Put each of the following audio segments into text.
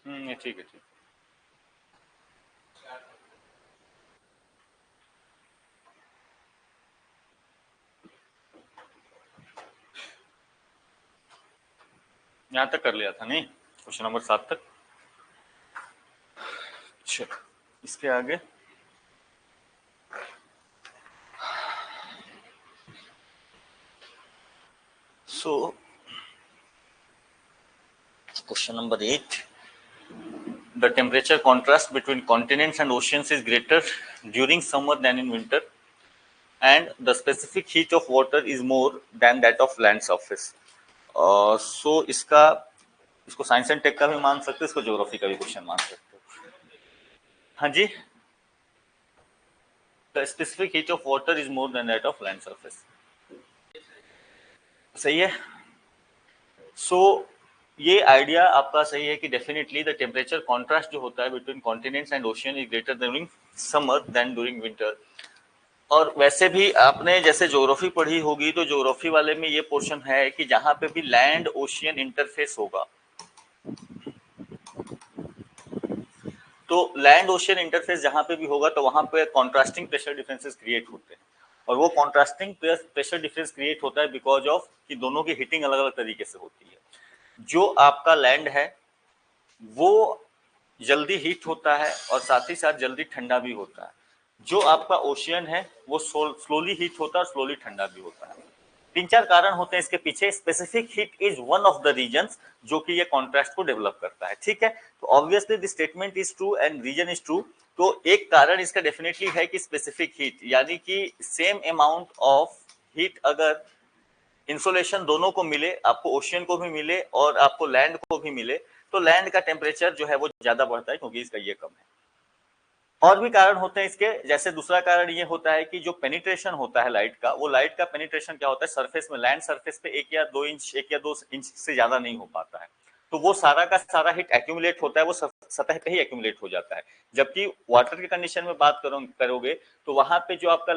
ये ठीक है, ठीक। यहाँ तक कर लिया था नहीं, क्वेश्चन नंबर 7 तक। चलो इसके आगे so question number 8, the temperature contrast between continents and oceans is greater during summer than in winter and the specific heat of water is more than that of land surface. So इसको science and take का भी मान सकते हो, इसको geography का भी question मान सकते हो। हाँ जी, the specific heat of water is more than that of land surface, सही है। सो ये आइडिया आपका सही है कि डेफिनेटली द टेम्परेचर कॉन्ट्रास्ट जो होता है between continents and ocean is greater during summer than during winter. और वैसे भी आपने जैसे ज्योग्राफी पढ़ी होगी तो ज्योग्राफी वाले में ये पोर्शन है कि जहां पे भी लैंड ओशियन इंटरफेस होगा, तो लैंड ओशियन इंटरफेस जहां पे भी होगा तो वहां पे कॉन्ट्रास्टिंग प्रेशर डिफरेंसेस क्रिएट होते हैं। और वो कॉन्ट्रास्टिंग प्रेशर डिफरेंस क्रिएट होता है बिकॉज ऑफ कि दोनों की हीटिंग अलग अलग तरीके से होती है। जो आपका लैंड है वो जल्दी हीट होता है और साथ ही साथ जल्दी ठंडा भी होता है। जो आपका ओशियन है वो स्लोली हीट होता है और स्लोली ठंडा भी होता है। 3-4 कारण होते हैं इसके पीछे। Specific heat is one of the reasons जो कि ये कॉन्ट्रास्ट को डेवलप करता है, ठीक है। तो obviously this statement is true and reason is true. तो एक कारण इसका डेफिनेटली है कि स्पेसिफिक हीट, यानी कि सेम अमाउंट ऑफ हीट अगर इंसोलेशन दोनों को मिले, आपको ओशियन को भी मिले और आपको लैंड को भी मिले, तो लैंड का टेम्परेचर जो है वो ज्यादा बढ़ता है क्योंकि इसका ये कम है। और भी कारण होते हैं इसके, जैसे दूसरा कारण ये होता है कि जो पेनिट्रेशन होता है लाइट का, वो लाइट का पेनिट्रेशन क्या होता है सरफेस में, लैंड सरफेस पे 1 या 2 इंच से ज्यादा नहीं हो पाता है। तो वो सारा का सारा हिट एक्यूमुलेट होता है, वो सतह पे ही एक्यूमुलेट हो जाता है। जबकि वाटर के कंडीशन में बात करोगे तो वहां पे जो आपका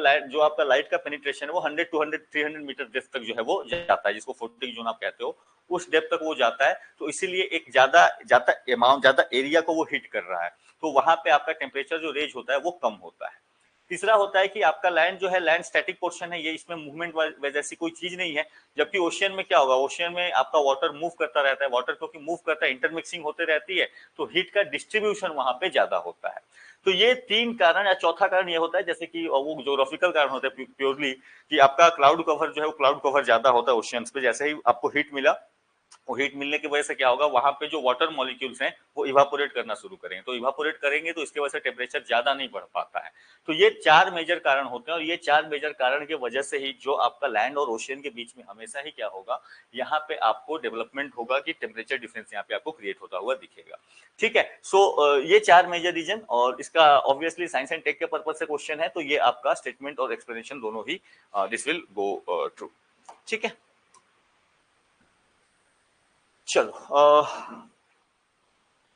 लाइट का पेनिट्रेशन है वो 100 200 300 मीटर डेप्थ तक जो है वो जाता है, जिसको फोटोनिक जोन आप कहते हो, उस डेप्थ तक वो जाता है। तो इसीलिए एक ज्यादा ज्यादा अमाउंट, ज्यादा एरिया को वो हिट कर रहा है, तो वहां पे आपका टेम्परेचर जो रेंज होता है वो कम होता है। तीसरा होता है कि आपका लैंड जो है, लैंड स्टैटिक पोर्शन है, ये इसमें मूवमेंट वजह से कोई चीज नहीं है। जबकि ओशियन में क्या होगा, ओशियन में आपका वाटर मूव करता रहता है, वाटर क्योंकि मूव करता है, इंटरमिक्सिंग होते रहती है, तो हीट का डिस्ट्रीब्यूशन वहां पे ज्यादा होता है। तो ये 3 कारण, या चौथा कारण ये होता है जैसे कि वो ज्योग्राफिकल कारण होता है प्योरली, कि आपका क्लाउड कवर जो है वो क्लाउड कवर ज्यादा होता है ओशियंस पे। जैसे ही आपको हीट मिला, वो हीट मिलने की वजह से क्या होगा, वहां पे जो वाटर मॉलिक्यूल्स हैं वो इवापोरेट करना शुरू करेंगे, तो इवापोरेट करेंगे तो इसकी वजह से टेम्परेचर ज्यादा नहीं बढ़ पाता है। तो ये 4 मेजर कारण होते हैं और ये 4 मेजर कारण की वजह से ही जो आपका लैंड और ओशियन के बीच में हमेशा ही क्या होगा, यहाँ पे आपको डेवलपमेंट होगा कि टेम्परेचर डिफरेंस यहाँ पे आपको क्रिएट होता हुआ दिखेगा, ठीक है। सो ये 4 मेजर रीजन, और इसका ऑब्वियसली साइंस एंड टेक के पर्पज से क्वेश्चन है, तो ये आपका स्टेटमेंट और एक्सप्लेनेशन दोनों ही दिस विल गो ट्रू, ठीक है। चलो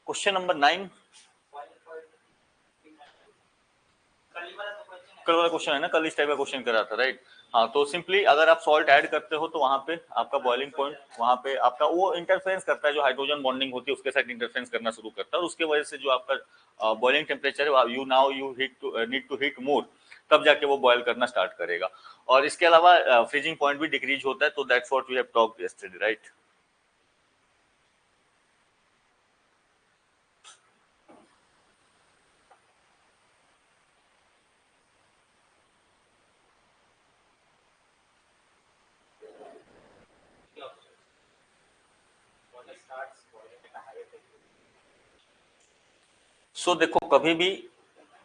क्वेश्चन नंबर 9, कल वाला क्वेश्चन है ना, कल इस टाइप का क्वेश्चन करा था, राइट। हाँ, तो सिंपली अगर आप सॉल्ट ऐड करते हो तो वहां पे आपका बॉइलिंग पॉइंट, वहां पे आपका वो इंटरफेरेंस करता है, जो हाइड्रोजन बॉन्डिंग होती है उसके साथ इंटरफेरेंस करना शुरू करता है, और उसके वजह से जो आपका बॉइलिंग टेम्परेचर है, यू नीड टू हीट मोर, तब जाके वो बॉयल करना स्टार्ट करेगा। और इसके अलावा फ्रीजिंग पॉइंट भी डिक्रीज होता है, तो that's what we have talked yesterday, right. So देखो, कभी भी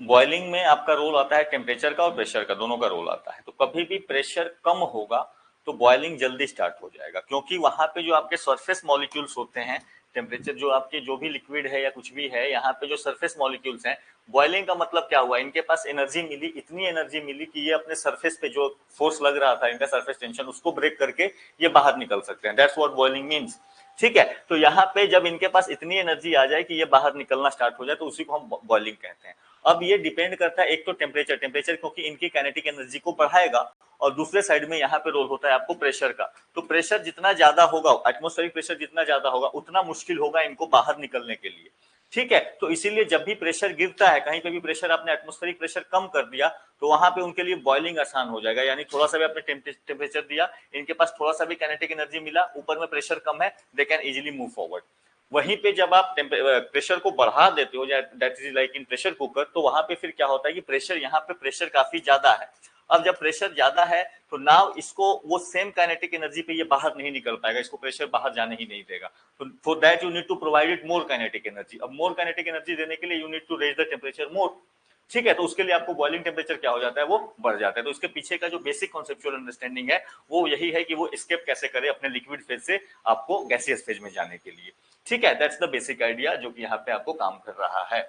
बॉइलिंग में आपका रोल आता है टेम्परेचर का और प्रेशर का, दोनों का रोल आता है। तो कभी भी प्रेशर कम होगा तो बॉइलिंग जल्दी स्टार्ट हो जाएगा, क्योंकि वहां पे जो आपके सरफेस मॉलिक्यूल्स होते हैं, टेम्परेचर जो आपके जो भी लिक्विड है या कुछ भी है, यहाँ पे जो सरफेस मॉलिक्यूल्स हैं, बॉइलिंग का मतलब क्या हुआ, इनके पास एनर्जी मिली, इतनी एनर्जी मिली कि ये अपने सरफेस पे जो फोर्स लग रहा था, इनका सरफेस टेंशन, उसको ब्रेक करके ये बाहर निकल सकते हैं। दैट्स व्हाट बॉइलिंग मीन्स, ठीक है। तो यहाँ पे जब इनके पास इतनी एनर्जी आ जाए कि ये बाहर निकलना स्टार्ट हो जाए, तो उसी को हम बॉइलिंग कहते हैं। अब ये डिपेंड करता है एक तो टेम्परेचर क्योंकि इनकी काइनेटिक एनर्जी को बढ़ाएगा, और दूसरे साइड में यहाँ पे रोल होता है आपको प्रेशर का। तो प्रेशर जितना ज्यादा होगा, एटमॉस्फेरिक प्रेशर जितना ज्यादा होगा, उतना मुश्किल होगा इनको बाहर निकलने के लिए। ठीक है। तो इसीलिए जब भी प्रेशर गिरता है, कहीं पे भी प्रेशर आपने एटमॉस्फेरिक प्रेशर कम कर दिया, तो वहां पे उनके लिए बॉइलिंग आसान हो जाएगा। यानी थोड़ा सा भी आपने टेम्परेचर दिया, इनके पास थोड़ा सा भी काइनेटिक एनर्जी मिला, ऊपर में प्रेशर कम है, they can easily move forward. वहीं पे जब आप प्रेशर को बढ़ा देते हो, that is like in pressure cooker, तो वहां पे फिर क्या होता है कि प्रेशर, यहाँ पे प्रेशर काफी ज्यादा है। अब जब प्रेशर ज्यादा है तो नाउ इसको वो सेम काइनेटिक एनर्जी पे ये बाहर नहीं निकल पाएगा, इसको प्रेशर बाहर जाने ही नहीं देगा। तो for that you need to provide it more kinetic energy. अब मोर काइनेटिक एनर्जी देने के लिए you need to raise the temperature more. ठीक है। तो उसके लिए आपको बॉइलिंग टेम्परेचर क्या हो जाता है, वो बढ़ जाता है। तो इसके पीछे का जो बेसिक कॉन्सेप्चुअल अंडरस्टैंडिंग है वो यही है कि वो एस्केप कैसे करे अपने लिक्विड फेज से आपको गैसियस फेज में जाने के लिए। ठीक है। दैट्स द बेसिक आइडिया जो कि यहाँ पे आपको काम कर रहा है।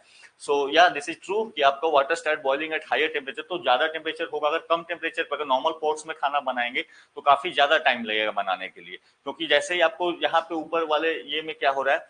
सो या दिस इज ट्रू कि आपका water start boiling at higher temperature, तो ज्यादा टेम्परेचर होगा। अगर कम टेम्परेचर पर, अगर नॉर्मल पॉट्स में खाना बनाएंगे तो काफी ज्यादा टाइम लगेगा बनाने के लिए, क्योंकि जैसे ही आपको यहाँ पे ऊपर वाले ये में क्या हो रहा है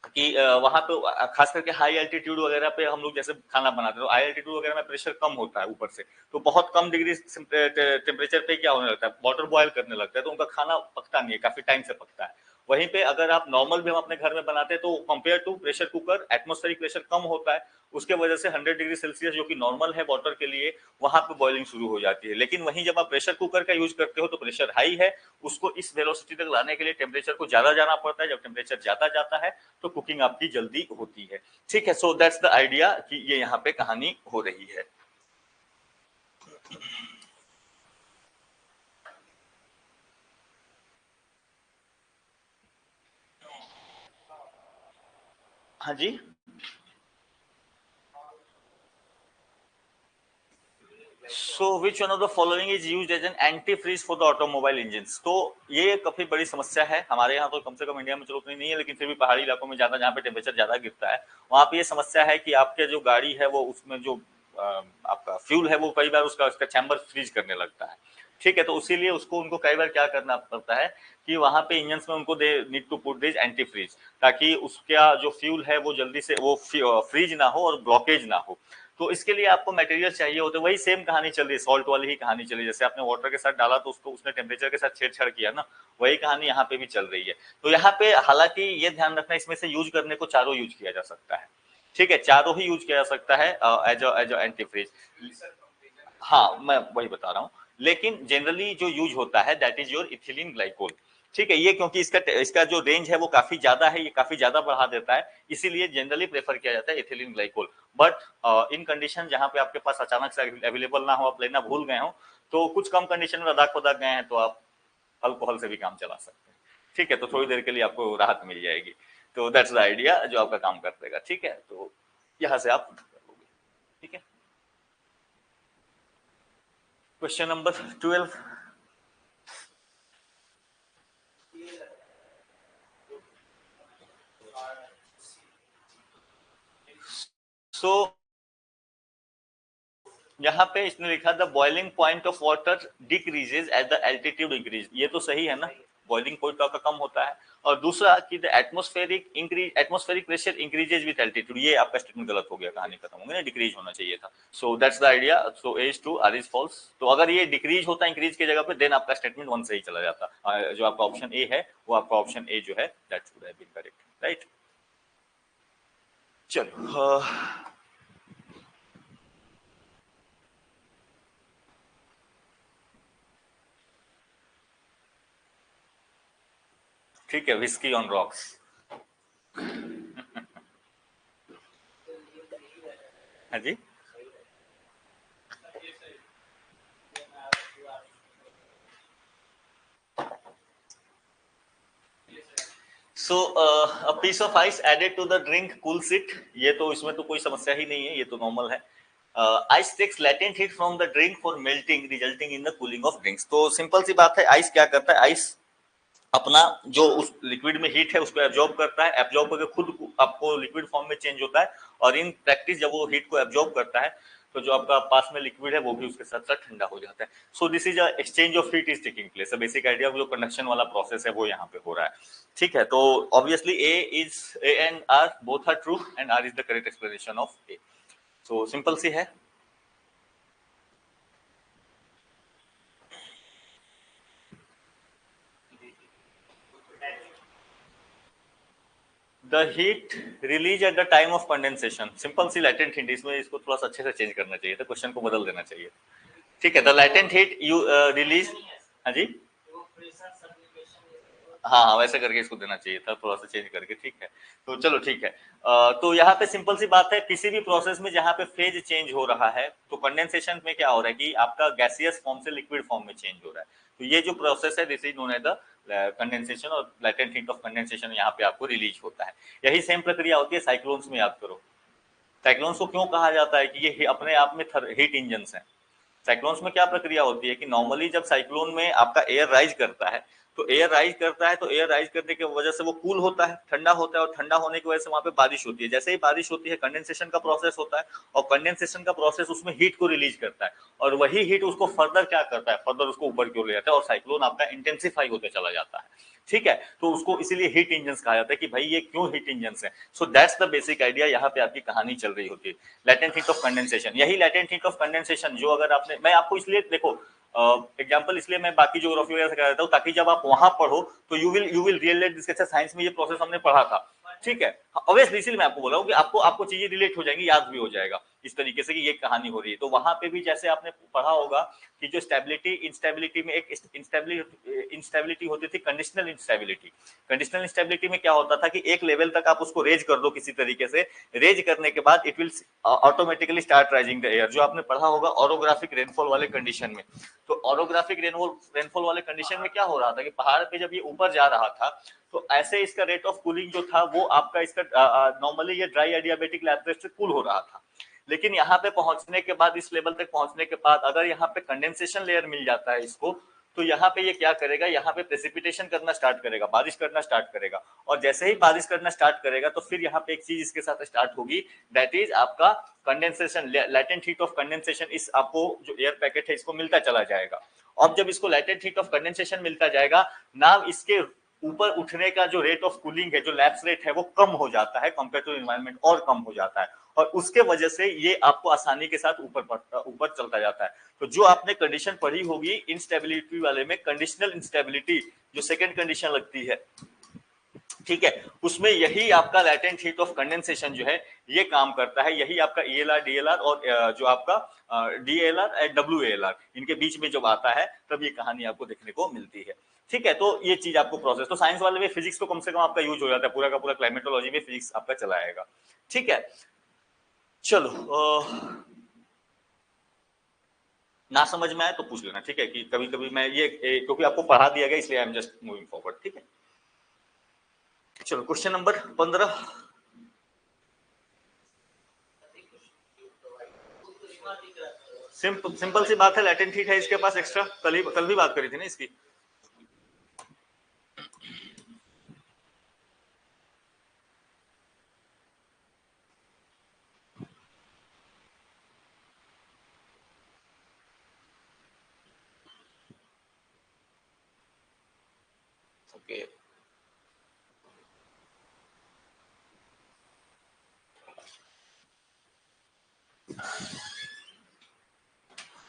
कि वहां पे खास करके हाई एल्टीट्यूड वगैरह पे हम लोग जैसे खाना बनाते हैं, तो हाई एल्टीट्यूड वगैरह में प्रेशर कम होता है ऊपर से, तो बहुत कम डिग्री टेम्परेचर पे क्या होने लगता है, वाटर बॉयल करने लगता है, तो उनका खाना पकता नहीं है, काफी टाइम से पकता है। वहीं पे अगर आप नॉर्मल भी हम अपने घर में बनाते हैं तो compare to pressure cooker atmospheric pressure कम होता है, उसके वजह से 100 डिग्री सेल्सियस जो कि नॉर्मल है वाटर के लिए, वहां पे बॉइलिंग शुरू हो जाती है। लेकिन वहीं जब आप प्रेशर कुकर का यूज करते हो तो प्रेशर हाई है, उसको इस वेलोसिटी तक लाने के लिए टेम्परेचर को ज्यादा जाना पड़ता है। जब टेम्परेचर ज्यादा जाता है तो कुकिंग आपकी जल्दी होती है। ठीक है। सो दैट्स द आइडिया कि ये यहाँ पे कहानी हो रही है। हाँ जी। So which one of the following is used as an antifreeze for the automobile engine? तो ये काफी बड़ी समस्या है हमारे यहाँ, तो कम से कम इंडिया में चलो उतनी नहीं है, लेकिन फिर भी पहाड़ी इलाकों में ज्यादा, जहाँ पे टेम्परेचर ज्यादा गिरता है, वहां पे ये समस्या है कि आपके जो गाड़ी है वो उसमें जो आपका फ्यूल है वो कई बार उसका चैम्बर फ्रीज करने लगता है। ठीक है। तो उसीलिए उसको उनको कई बार क्या करना पड़ता है कि वहां पे इंजन में उनको they need to put this antifreeze, ताकि उसका जो फ्यूल है वो जल्दी से वो फ्रीज ना हो और ब्लॉकेज ना हो। तो इसके लिए आपको मटेरियल चाहिए होते, वही सेम कहानी चल रही है, सॉल्ट वाली ही कहानी चल रही है। जैसे आपने वाटर के साथ डाला तो उसको उसने टेम्परेचर के साथ छेड़छाड़ किया ना, वही कहानी यहाँ पे भी चल रही है। तो यहाँ पे हालांकि ये ध्यान रखना, इसमें से यूज करने को चारों यूज किया जा सकता है। ठीक है। चारों ही यूज किया जा सकता है एज एंटी फ्रीज। हाँ, मैं वही बता रहा हूँ। लेकिन जनरली जो यूज होता है that is your ethylene glycol. ठीक है। ये क्योंकि इसका इसका जो रेंज है वो काफी ज्यादा है, ये काफी ज्यादा बढ़ा देता है, इसीलिए जनरली प्रेफर किया जाता है ethylene glycol. But in condition जहां पे आपके पास अचानक से अवेलेबल ना हो, आप लेना भूल गए हो, तो कुछ कम कंडीशन में लद्दाख वदाख गए हैं तो आप अल्कोहल से भी काम चला सकते हैं। ठीक है। तो थोड़ी देर के लिए आपको राहत मिल जाएगी। तो दैट्स द आइडिया जो आपका काम कर देगा। ठीक है। तो यहाँ से आप करोगे। ठीक है। Question number 12। सो यहाँ पे इसने लिखा the boiling point of water decreases at the altitude increase. ये तो सही है ना, बॉइलिंग पॉइंट आपका कम होता है। और दूसरा कि the atmospheric increase, atmospheric pressure increases with altitude, ये आपका स्टेटमेंट गलत हो गया, कहानी खत्म हो गई ना, डिक्रीज होना चाहिए था। So that's the idea. So A is true, R is false. तो अगर ये डिक्रीज होता इंक्रीज की जगह पे, देन आपका स्टेटमेंट वन सही चला जाता। जो आपका ऑप्शन ए है वो आपका ऑप्शन ए जो है that would have been correct, right. चलो ठीक है। Whisky on rocks. हाँ जी। So a piece of ice added to the drink cools it. ये तो इसमें तो कोई समस्या ही नहीं है, ये तो नॉर्मल है। Ice takes latent heat from the drink for melting resulting in the cooling of drinks. तो सिंपल सी बात है, आइस क्या करता है, आइस अपना जो उस लिक्विड में हीट है उसको एब्जॉर्ब करता है, एब्जॉर्ब करके खुद आपको लिक्विड फॉर्म में चेंज होता है। और इन प्रैक्टिस जब वो हीट को एब्जॉर्ब करता है तो जो आपका पास में लिक्विड है वो भी उसके साथ साथ ठंडा हो जाता है। So this is exchange of heat is taking place. Basic idea जो कंडक्शन वाला प्रोसेस है वो यहाँ पे हो रहा है। ठीक है। तो obviously A and R both are true and R is the correct explanation of A. So simple सी है। The heat release at the time of condensation, simple सी लैटेंट हीट, इसमें इसको थोड़ा सा अच्छे से चेंज करना चाहिए था, क्वेश्चन को बदल देना चाहिए। ठीक है, the latent heat you release, हाँ जी, हाँ हाँ वैसे करके इसको देना चाहिए था, थोड़ा सा चेंज करके। ठीक है, तो चलो ठीक है। तो यहाँ पे सिंपल सी बात है, किसी भी प्रोसेस में जहाँ पे फेज चेंज हो रहा है, तो कंडेंसेशन में क्या हो रहा है कि आपका गैसियस फॉर्म से लिक्विड फॉर्म में चेंज हो रहा है। तो ये जो प्रोसेस है, this is known as the condensation, और लैटेंट हीट ऑफ कंडेंसेशन यहाँ पे आपको रिलीज होता है। यही सेम प्रक्रिया होती है साइक्लोन्स में, याद करो। साइक्लोन्स को क्यों कहा जाता है कि ये अपने आप में हीट इंजन है। साइक्लोन्स में क्या प्रक्रिया होती है कि नॉर्मली जब साइक्लोन में आपका एयर राइज करता है, तो एयर राइज करता है, तो एयर राइज करने की वजह से वो कूल होता है, ठंडा होता है, और ठंडा होने की वजह से वहां पे बारिश होती है। जैसे ही बारिश होती है, कंडेंसेशन का प्रोसेस होता है, और कंडेंसेशन का प्रोसेस उसमें हीट को रिलीज करता है, और वही हीट उसको फर्दर क्या करता है, फर्दर उसको ऊपर की ओर ले जाता है, और साइक्लोन आपका इंटेंसिफाई होते चला जाता है। ठीक है, तो उसको इसीलिए हीट इंजन कहा जाता है कि भाई ये क्यों हीट इंजन है। So that's the basic idea, यहाँ पे आपकी कहानी चल रही होती है। लेटेंट हीट ऑफ कंडेंसेशन, यही लेटेंट हीट ऑफ कंडेंसेशन जो अगर आपने, मैं आपको इसलिए देखो एग्जांपल इसलिए मैं बाकी ज्योग्राफी वगैरह से करा देता हूँ, ताकि जब आप वहां पढ़ो तो यू विल रियलाइज दिस। अच्छा, साइंस में ये प्रोसेस हमने पढ़ा था। ठीक है, ऑब्वियसली इसीलिए मैं आपको बोल रहा हूँ कि आपको आपको चीजें रिलेट हो जाएंगी, याद भी हो जाएगा इस तरीके से कि ये कहानी हो रही है। तो वहां पे भी जैसे आपने पढ़ा होगा कि जो स्टेबिलिटी इंस्टेबिलिटी में एक इंस्टेबिलिटी होती थी, कंडीशनल इंस्टेबिलिटी। कंडीशनल इंस्टेबिलिटी में क्या होता था कि एक लेवल तक आप उसको रेज कर दो किसी तरीके से, रेज करने के बाद it will automatically start rising the air, जो आपने पढ़ा होगा ऑरोग्राफिक रेनफॉल वाले कंडीशन में। तो ऑरोग्राफिक रेनफॉल वाले कंडीशन में क्या हो रहा था कि पहाड़ पे जब ये ऊपर जा रहा था, तो ऐसे इसका रेट ऑफ कूलिंग जो था वो आपका इसका नॉर्मली ये ड्राई एडियाबेटिक लैब से कूल हो रहा था। लेकिन यहाँ पे पहुंचने के बाद, इस लेवल तक पहुंचने के बाद, अगर यहाँ पे कंडेंसेशन लेयर मिल जाता है इसको, तो यहाँ पे ये क्या करेगा, यहाँ पे प्रेसिपिटेशन करना स्टार्ट करेगा, बारिश करना स्टार्ट करेगा। और जैसे ही बारिश करना स्टार्ट करेगा, तो फिर यहाँ पे एक चीज इसके साथ स्टार्ट होगी, दैट इज आपका condensation. Latent heat of condensation इस आपको जो एयर पैकेट है इसको मिलता चला जाएगा। अब जब इसको लेटेंट हीट ऑफ कंडेंसेशन मिलता जाएगा, नाम इसके ऊपर उठने का जो रेट ऑफ कूलिंग है, जो लैप्स रेट है, वो कम हो जाता है कंपेयर टू एनवायरनमेंट, और कम हो जाता है, और उसके वजह से ये आपको आसानी के साथ ऊपर चलता जाता है। तो जो आपने कंडीशन पढ़ी होगी इंस्टेबिलिटी वाले में, कंडीशनल इंस्टेबिलिटी जो सेकंड कंडीशन लगती है, ठीक है, उसमें यही आपका लेटेंट हीट ऑफ कंडेंसेशन जो है ये काम करता है। यही आपका ईएलआर डीएलआर और जो आपका डीएलआर एंड डब्ल्यूएलआर, इनके बीच में जब आता है तब ये कहानी आपको देखने को मिलती है। ठीक है, तो ये चीज आपको प्रोसेस, तो साइंस वाले में फिजिक्स तो कम से कम आपका यूज हो जाता है, पूरा का पूरा क्लाइमेटोलॉजी में फिजिक्स आपका चला आएगा। ठीक है, चलो ना समझ में आए तो पूछ लेना। ठीक है, कि कभी कभी मैं ये क्योंकि आपको पढ़ा दिया गया इसलिए आई एम जस्ट मूविंग फॉरवर्ड। ठीक है, चलो क्वेश्चन नंबर 15। सिंपल सी बात है, लेटेंट हीट है इसके पास एक्स्ट्रा, कल भी बात करी थी ना इसकी। ओके,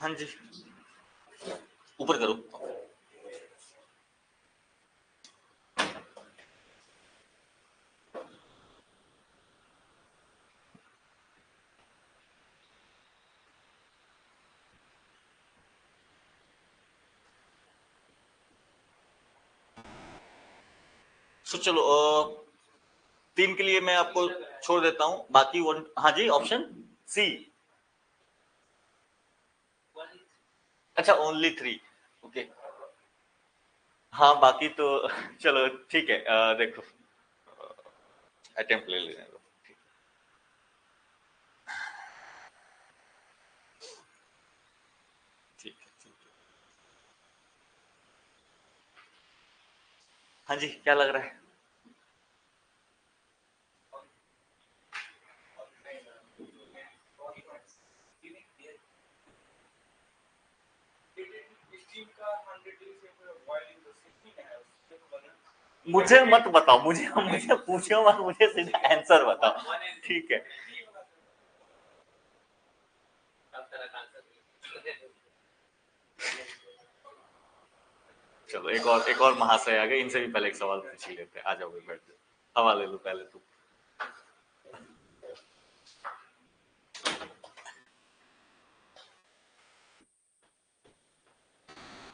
हाँ जी, ऊपर करो। तो चलो 3 के लिए मैं आपको छोड़ देता हूं, बाकी वन, हाँ जी, ऑप्शन सी। अच्छा, ओनली 3। ओके, हाँ बाकी तो चलो ठीक है, देखो अटेम्प्ट ले लेने दो। ठीक है, ठीक है। हाँ जी, क्या लग रहा है? मुझे मत बताओ, मुझे मुझे पूछो मत, मुझे सीधा आंसर बताओ। ठीक है, चलो एक और महाशय आ गए, इनसे भी पहले एक सवाल पूछ ही लेते हैं। आ जाओ, बैठ जाओ, हवा ले लो पहले तुम।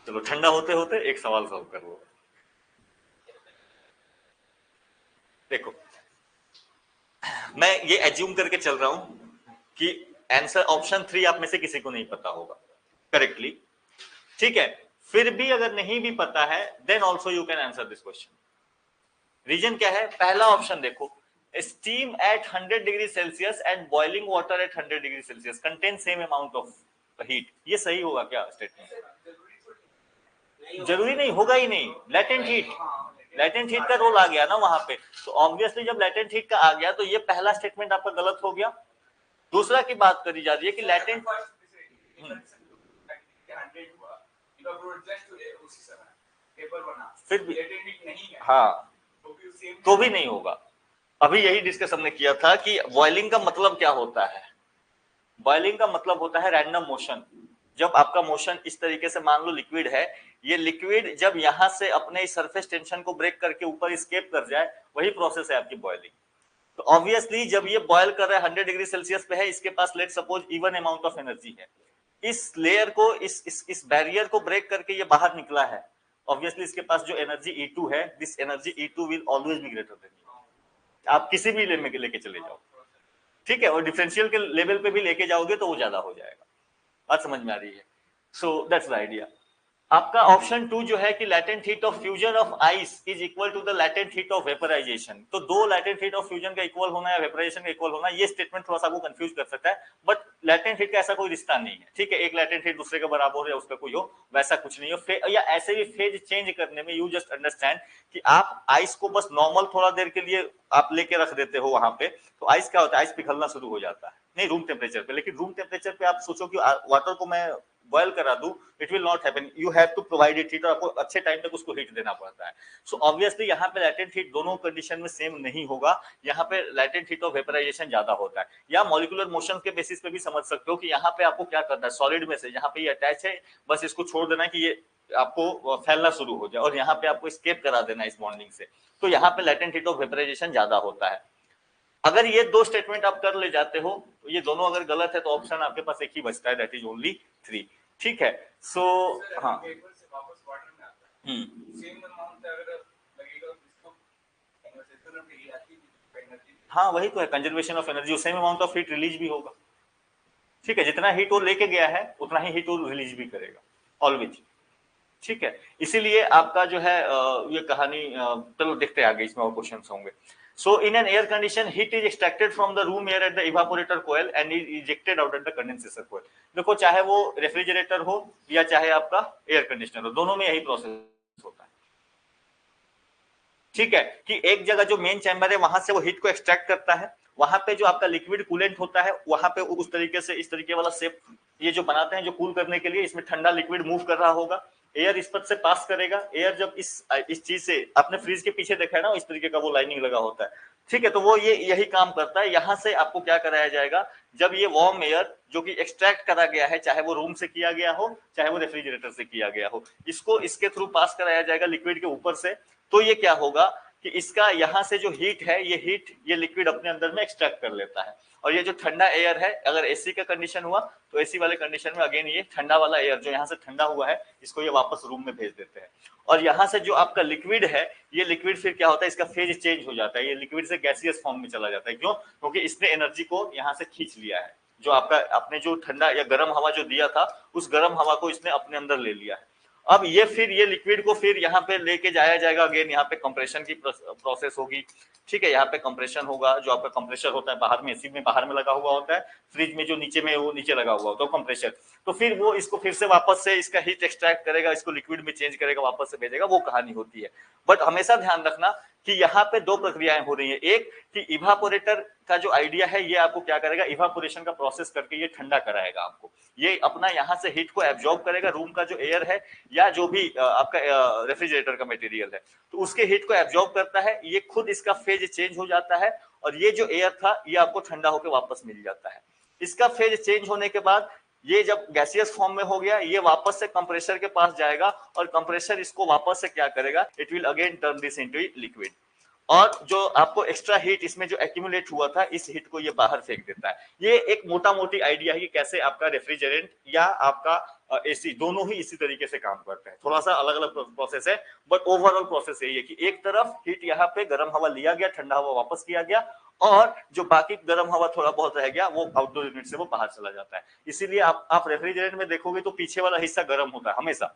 चलो ठंडा होते होते एक सवाल सॉल्व कर लो। देखो मैं ये एज्यूम करके चल रहा हूं कि आंसर ऑप्शन 3 आप में से किसी को नहीं पता होगा करेक्टली, ठीक है। फिर भी अगर नहीं भी पता है then also you can answer this question. Reason क्या है? पहला ऑप्शन देखो, steam at 100 degree Celsius and boiling water at 100 degree Celsius contain same amount of heat. ये सही होगा क्या स्टेटमेंट? जरूरी नहीं, होगा ही नहीं। लेटेंट हीट, लेटेंट हीट का रोल आ गया ना वहां पे, तो ऑब्वियसली जब लेटेंट हीट का आ गया तो ये पहला स्टेटमेंट आपका गलत हो गया। दूसरा की बात करी जा रही है कि लेटेंट, फिर भी हाँ तो भी नहीं होगा। अभी यही डिस्कस हमने किया था कि बॉइलिंग का मतलब क्या होता है। बॉइलिंग का मतलब होता है रैंडम मोशन। जब आपका मोशन इस तरीके से, मान लो लिक्विड है, ये लिक्विड जब यहां से अपने सरफेस टेंशन को ब्रेक करके ऊपर स्केप कर जाए, वही प्रोसेस है आपकी बॉइलिंग। तो ऑब्वियसली जब ये बॉयल कर रहा है 100 डिग्री सेल्सियस पे है, इसके पास let suppose even amount of energy है, इस लेयर को, इस बैरियर को ब्रेक करके ये बाहर निकला है, ऑब्वियसली इसके पास जो एनर्जी E2 है, this energy E2 will always be greater than you. आप किसी भी लेवल में लेके चले जाओ, ठीक है, और डिफरेंशियल के लेवल पे भी लेके जाओगे तो वो ज्यादा हो जाएगा। बात समझ में आ रही है? So that's the idea. आपका ऑप्शन 2 जो है कि latent heat of fusion of ice is equal to the latent heat of vaporisation, तो दो लेटेंट हीट ऑफ फ्यूजन का इक्वल होना या वेपराइजेशन का इक्वल होना, ये स्टेटमेंट थोड़ा सा आपको कंफ्यूज कर सकता है, बट लेटेंट हीट का ऐसा कोई रिश्ता नहीं है, ठीक है। एक लेटेंट हीट दूसरे के बराबर हो या उसका कोई हो, वैसा कुछ नहीं हो। या ऐसे भी फेज चेंज करने में यू जस्ट अंडरस्टैंड कि आप आइस को बस नॉर्मल थोड़ा देर के लिए आप लेके रख देते हो वहां पे, तो आइस क्या होता है, आइस पिघलना शुरू हो जाता है, नहीं रूम टेम्परेचर पे, लेकिन रूम टेम्परेचर पे आप सोचो कि वाटर को मैं बॉयल करा दूं, it will not happen, you have to provide it heat, और आपको अच्छे टाइम तक उसको हीट देना पड़ता है। सो ऑब्वियसली यहाँ पे लेटेंट हीट दोनों कंडीशन में सेम नहीं होगा, यहाँ पे लेटेंट हीट ऑफ वेपराइजेशन ज्यादा होता है। या मॉलिक्यूलर मोशन के बेसिस पे भी समझ सकते हो कि यहाँ पे आपको क्या करना है, सॉलिड में से यहाँ पे ये अटैच है, बस इसको छोड़ देना कि ये आपको फैलना शुरू हो जाए, और यहाँ पे आपको स्केप करा देना इस बॉन्डिंग से, तो यहाँ पे लेटेंट हीट ऑफ वेपराइजेशन ज्यादा होता है। अगर ये दो स्टेटमेंट आप कर ले जाते हो, तो ये दोनों अगर गलत है तो ऑप्शन आपके पास एक ही बचता है, दैट इज ओनली 3, ठीक है। सो हाँ, हाँ वही तो है, conservation of energy, same amount of heat release भी होगा, ठीक है, जितना हीट वो लेके गया है उतना ही हीट वो रिलीज भी करेगा ऑलवेज, ठीक है। इसीलिए आपका जो है ये कहानी, चलो देखते हैं आगे, इसमें और क्वेश्चंस होंगे। So in an air condition, heat is extracted from the room air at the evaporator coil and is ejected out at the condenser coil. देखो चाहे वो रेफ्रिजरेटर हो या चाहे आपका एयर कंडीशनर हो, दोनों में यही प्रोसेस होता है, ठीक है। कि एक जगह जो मेन चैम्बर है वहां से वो हीट को एक्सट्रैक्ट करता है, वहां पे जो आपका लिक्विड कूलेंट होता है, वहां पे उस तरीके से इस तरीके वाला शेप ये जो बनाते हैं जो कूल करने के लिए, इसमें ठंडा लिक्विड मूव कर रहा होगा, एयर इस पर से पास करेगा। एयर जब इस चीज से, आपने फ्रिज के पीछे देखा है ना, इस तरीके का वो लाइनिंग लगा होता है, ठीक है, तो वो ये यही काम करता है। यहां से आपको क्या कराया जाएगा, जब ये वार्म एयर जो कि एक्सट्रैक्ट करा गया है, चाहे वो रूम से किया गया हो चाहे वो रेफ्रिजरेटर से किया गया हो, इसको इसके थ्रू पास कराया जाएगा लिक्विड के ऊपर से, तो ये क्या होगा कि इसका यहां से जो हीट है, ये हीट ये लिक्विड अपने अंदर में एक्सट्रैक्ट कर लेता है, और ये जो ठंडा एयर है, अगर एसी का कंडीशन हुआ तो एसी वाले कंडीशन में अगेन ये ठंडा वाला एयर जो यहाँ से ठंडा हुआ है, इसको ये वापस रूम में भेज देते हैं। और यहाँ से जो आपका लिक्विड है, ये लिक्विड फिर क्या होता है, इसका फेज चेंज हो जाता है, ये लिक्विड से गैसियस फॉर्म में चला जाता है। क्यों? क्योंकि इसने एनर्जी को यहाँ से खींच लिया है, जो आपका आपने जो ठंडा या गर्म हवा जो दिया था, उस गर्म हवा को इसने अपने अंदर ले लिया है। अब ये फिर ये लिक्विड को फिर यहाँ पे लेके जाया जाएगा, अगेन यहाँ पे कंप्रेशन की प्रोसेस होगी, ठीक है। यहाँ पे कंप्रेशन होगा, जो आपका कंप्रेसर होता है बाहर में, एसी में बाहर में लगा हुआ होता है, फ्रिज में जो नीचे में वो नीचे लगा हुआ होता है कंप्रेसर, तो फिर वो इसको फिर से वापस से इसका हीट एक्सट्रैक्ट करेगा, इसको लिक्विड में चेंज करेगा, वापस से भेजेगा, वो कहानी होती है। बट हमेशा ध्यान रखना कि यहाँ पे दो प्रक्रियाएं हो रही है, एक कि इवापोरेटर का जो आइडिया है, ये आपको क्या करेगा, इवापोरेशन का प्रोसेस करके ये ठंडा कराएगा आपको, ये अपना यहाँ से हीट को एब्जॉर्ब करेगा, रूम का जो एयर है या जो भी आपका रेफ्रिजरेटर का मटेरियल है, तो उसके हीट को एब्जॉर्ब करता है, ये खुद इसका फेज चेंज हो जाता है, और ये जो एयर था ये आपको ठंडा होकर वापस मिल जाता है। इसका फेज चेंज होने के बाद ये जब गैसियस फॉर्म में हो गया, ये वापस से कंप्रेसर के पास जाएगा, और कंप्रेसर इसको वापस से क्या करेगा, it will again turn this into liquid. और जो आपको एक्स्ट्रा हीट इसमें जो एक्यूमुलेट हुआ था, इस हीट को ये बाहर फेंक देता है। ये एक मोटा मोटी आइडिया है कि कैसे आपका रेफ्रिजरेंट या आपका एसी दोनों ही इसी तरीके से काम करते हैं। थोड़ा सा अलग अलग प्रोसेस है, बट ओवरऑल प्रोसेस यही है कि एक तरफ हीट यहाँ पे गर्म हवा लिया गया, ठंडा हवा वापस किया गया, और जो बाकी गर्म हवा थोड़ा बहुत रह गया वो आउटडोर यूनिट से वो बाहर चला जाता है। इसीलिए आप रेफ्रिजरेंट में देखोगे तो पीछे वाला हिस्सा गर्म होता है हमेशा।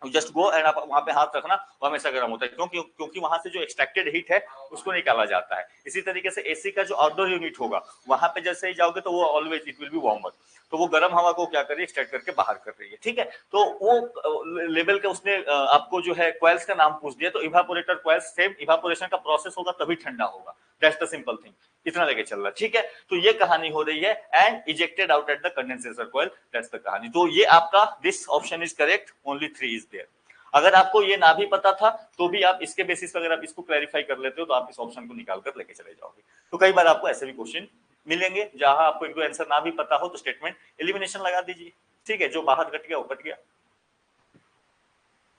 जस्ट गो एंड आप वहां पे हाथ रखना, वो हमेशा गर्म होता है, क्योंकि वहां से जो एक्सट्रैक्टेड हीट है उसको निकाला जाता है। इसी तरीके से एसी का जो आउटडोर यूनिट होगा, वहां पे जैसे ही जाओगे तो वो always it will B warmer, तो वो गर्म हवा को क्या कर रही है, एक्सट्रैक्ट करके बाहर कर रही है। ठीक है, तो वो लेवल का उसने आपको जो है कॉइल्स का नाम पूछ दिया, तो इवापोरेटर कॉइल्स, सेम इवापोरेशन का प्रोसेस होगा तभी ठंडा होगा। दैट्स द सिंपल थिंग, इतना लेके चल रहा है। ठीक है, तो ये कहानी हो रही है, and ejected out at the condenser coil, that's the कहानी। तो ये आपका this option is correct, only 3 is there. अगर आपको ये ना भी पता था तो भी आप इसके बेसिस पर अगर आप इसको क्लैरिफाई कर लेते हो तो आप इस ऑप्शन को निकाल कर लेके चले जाओगे। तो कई बार आपको ऐसे भी क्वेश्चन मिलेंगे जहां आपको एक दो आंसर ना भी पता हो तो स्टेटमेंट एलिमिनेशन लगा दीजिए। ठीक है, जो बाहर कट गया वो कट गया।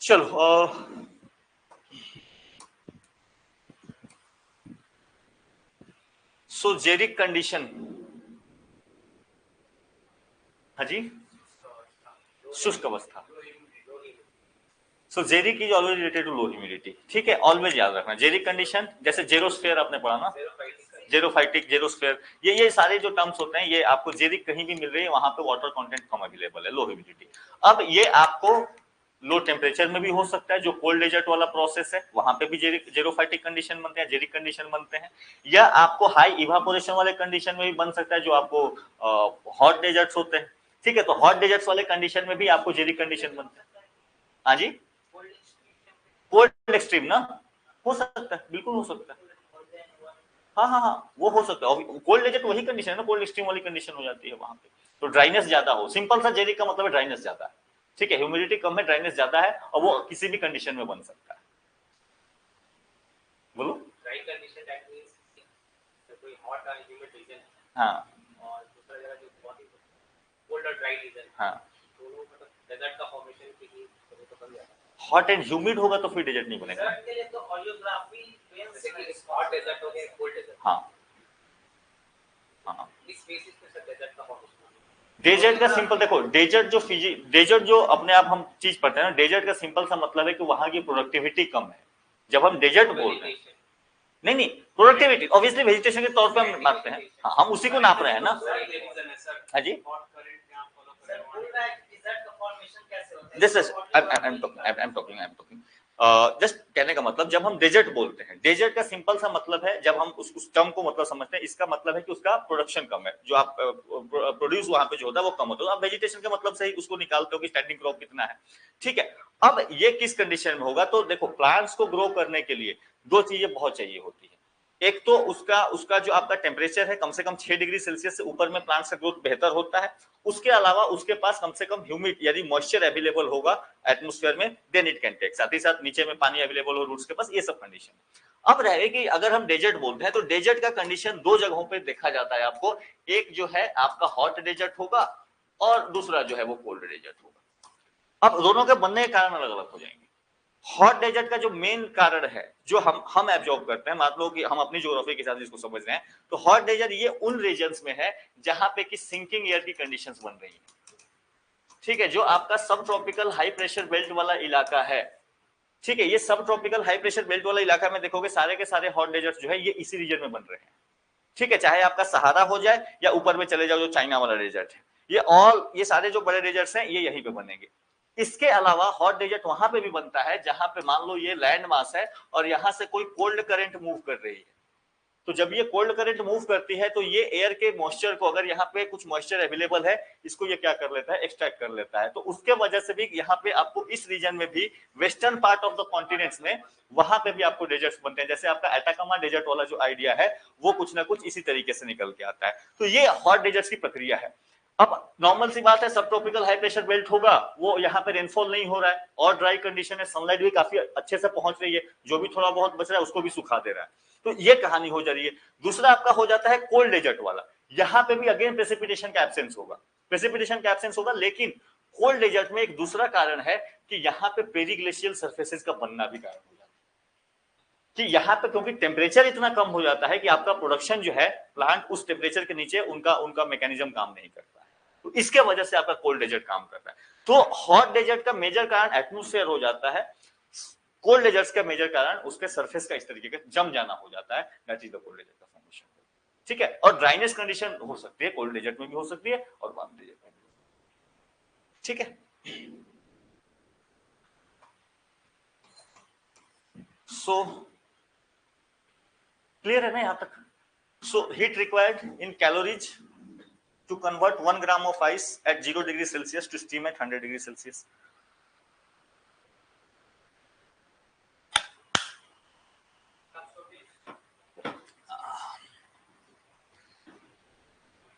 चलो सो जेरिक कंडीशन, हाँ जी, शुष्क अवस्था। So xeric is always related to low humidity. ठीक है, ऑलवेज याद रखना जेरिक कंडीशन, जैसे जेरोस्फेयर आपने पढ़ा ना, जेरोफाइटिक, जेरोस्फेयर, ये सारे जो टर्म्स होते हैं ये आपको जेरिक कहीं भी मिल रही है वहां पे वाटर कंटेंट कम अवेलेबल है, लो ह्यूमिडिटी। अब ये आपको लो टेम्परेचर में भी हो सकता है, जो कोल्ड डेजर्ट वाला प्रोसेस है वहां पे भी जेरोफाइटिक कंडीशन बनते हैं, जेरिक कंडीशन बनते हैं, या आपको हाई इवापोरेशन वाले कंडीशन में भी बन सकता है जो आपको हॉट डेजर्ट्स होते हैं। ठीक है, तो हॉट डेजर्ट्स वाले कंडीशन में भी आपको जेरिक कंडीशन बनते हैं। हाँ जी, कोल्ड एक्सट्रीम ना, हो सकता है, बिल्कुल हो सकता है। हाँ हाँ हाँ, वो हो सकता है। कोल्ड डेजर्ट वही कंडीशन है ना, कोल्ड एक्सट्रीम वाली कंडीशन हो जाती है वहां पे, तो ड्राइनेस ज्यादा हो, सिंपल सा जेरिक का मतलब है ड्राइनेस ज्यादा है। ठीक है, ह्यूमिडिटी कम है, ड्राइनेस ज्यादा है, और वो किसी भी कंडीशन में बन सकता है। बोलो। ड्राई कंडीशन दैट मींस कोई हॉट और ह्यूमिड रीजन है, हाँ, और दूसरा जगह जो बहुत ही कोल्ड और ड्राई रीजन, हाँ, दोनों मतलब डेजर्ट का फॉर्मेशन की ही तो बन जाता है। हॉट एंड ह्यूमिड होगा तो फिर डेजर्ट नहीं बनेगा। डेजर्ट के लिए तो ऑरियोग्राफी जैसे कि हॉट डेजर्ट हो गया, कोल्ड डेजर्ट, हाँ हाँ, इस बेसिस पे सर डेजर्ट का फॉर्मेशन। डेजर्ट का सिंपल देखो, डेजर्ट जो अपने आप हम चीज पढ़ते हैं ना, डेजर्ट का सिंपल सा मतलब है कि वहां की प्रोडक्टिविटी कम है। जब हम डेजर्ट बोल रहे हैं, नहीं प्रोडक्टिविटी ऑब्वियसली वेजिटेशन के तौर पे हम मापते हैं, हाँ, हम उसी को नाप रहे हैं ना। हाँ जी, this is I am talking just कहने का मतलब, जब हम डेजर्ट बोलते हैं, डेजर्ट का सिंपल सा मतलब है, जब हम उस टर्म को मतलब समझते हैं, इसका मतलब है कि उसका प्रोडक्शन कम है, जो आप प्रोड्यूस वहां पे जो होता है वो कम होता है। आप वेजिटेशन के मतलब से ही उसको निकालते हो कि स्टैंडिंग क्रॉप कितना है। ठीक है, अब ये किस कंडीशन में होगा, तो देखो प्लांट्स को ग्रो करने के लिए दो चीजें बहुत चाहिए होती है। एक तो उसका उसका जो आपका टेम्परेचर है, कम से कम 6 डिग्री सेल्सियस से ऊपर में प्लांट्स का ग्रोथ बेहतर होता है। उसके अलावा उसके पास कम से कम ह्यूमिड यानी मॉइस्चर अवेलेबल होगा एटमॉस्फेयर में, देन इट कैन टेक, साथ ही साथ नीचे में पानी अवेलेबल हो रूट्स के पास, ये सब कंडीशन। अब रहे कि अगर हम डेजर्ट बोलते हैं तो डेजर्ट का कंडीशन दो जगहों पे देखा जाता है आपको, एक जो है आपका हॉट डेजर्ट होगा और दूसरा जो है वो कोल्ड डेजर्ट होगा। अब दोनों के बनने के कारण अलग अलग हो जाएंगे। हॉट डेजर्ट का जो मेन कारण है जो हम एब्जॉर्ब करते हैं, मान लो कि हम अपनी ज्योग्राफी के साथ इसको समझ रहे हैं, तो हॉट डेजर्ट ये उन रीजन्स में है जहां पे कि सिंकिंग एयर की कंडीशंस बन रही है। ठीक है, जो आपका सब ट्रॉपिकल हाई प्रेशर बेल्ट वाला इलाका है, ठीक है, ये सब ट्रॉपिकल हाई प्रेशर बेल्ट वाला इलाका में देखोगे सारे के सारे हॉट डेजर्ट जो है ये इसी रीजन में बन रहे हैं। ठीक है, चाहे आपका सहारा हो जाए या ऊपर में चले जाओ जो चाइना वाला डेजर्ट है, ये सारे जो बड़े डेजर्ट्स हैं ये यहीं पे बनेंगे। इसके अलावा हॉट डेजर्ट वहां पे भी बनता है जहां पे मान लो ये लैंड मास है और यहां से कोई कोल्ड करंट मूव कर रही है, तो जब ये कोल्ड करंट मूव करती है तो ये एयर के मॉइस्चर को, अगर यहाँ पे कुछ मॉइस्चर अवेलेबल है, इसको ये क्या कर लेता है, एक्सट्रैक्ट कर लेता है। तो उसके वजह से भी यहाँ पे आपको इस रीजन में भी western part of the continents में वहां पे भी आपको डेजर्ट्स बनते हैं। जैसे आपका एटाकामा डेजर्ट वाला जो आइडिया है वो कुछ ना कुछ इसी तरीके से निकल के आता है। तो ये हॉट डेजर्ट्स की प्रक्रिया है। अब नॉर्मल सी बात है, सब ट्रॉपिकल हाई प्रेशर बेल्ट होगा, वो यहाँ पे रेनफॉल नहीं हो रहा है और ड्राई कंडीशन है, सनलाइट भी काफी अच्छे से पहुंच रही है, जो भी थोड़ा बहुत बच रहा है उसको भी सुखा दे रहा है। तो ये कहानी हो जा रही है। दूसरा आपका हो जाता है कोल्ड डेजर्ट वाला, यहाँ पे भी अगेन प्रेसिपिटेशन का एब्सेंस होगा, प्रेसिपिटेशन का एब्सेंस होगा, लेकिन कोल्ड डेजर्ट में एक दूसरा कारण है कि यहाँ पे पेरीग्लेशियल सर्फेसेस का बनना भी कारण हो जाता है। कि यहाँ पे क्योंकि टेम्परेचर इतना कम हो जाता है कि आपका प्रोडक्शन जो है प्लांट उस टेम्परेचर के नीचे उनका उनका मैकेनिज्म काम नहीं करता है, तो इसके वजह से आपका कोल्ड डेजर्ट काम करता है। तो हॉट डेजर्ट का मेजर कारण एटमोस्फेयर हो जाता है, कोल्ड डेजर्ट का मेजर कारण उसके सरफेस का इस तरीके का जम जाना हो जाता है, that is the cold desert का फॉर्मेशन। ठीक है, और ड्राइनेस कंडीशन हो सकती है, कोल्ड डेजर्ट में भी हो सकती है और वार्म डेजर्ट में भी। ठीक है, सो क्लियर है ना यहां तक? So heat required in calories to convert 1 gram of ice at 0 degree Celsius to steam at 100 degree Celsius.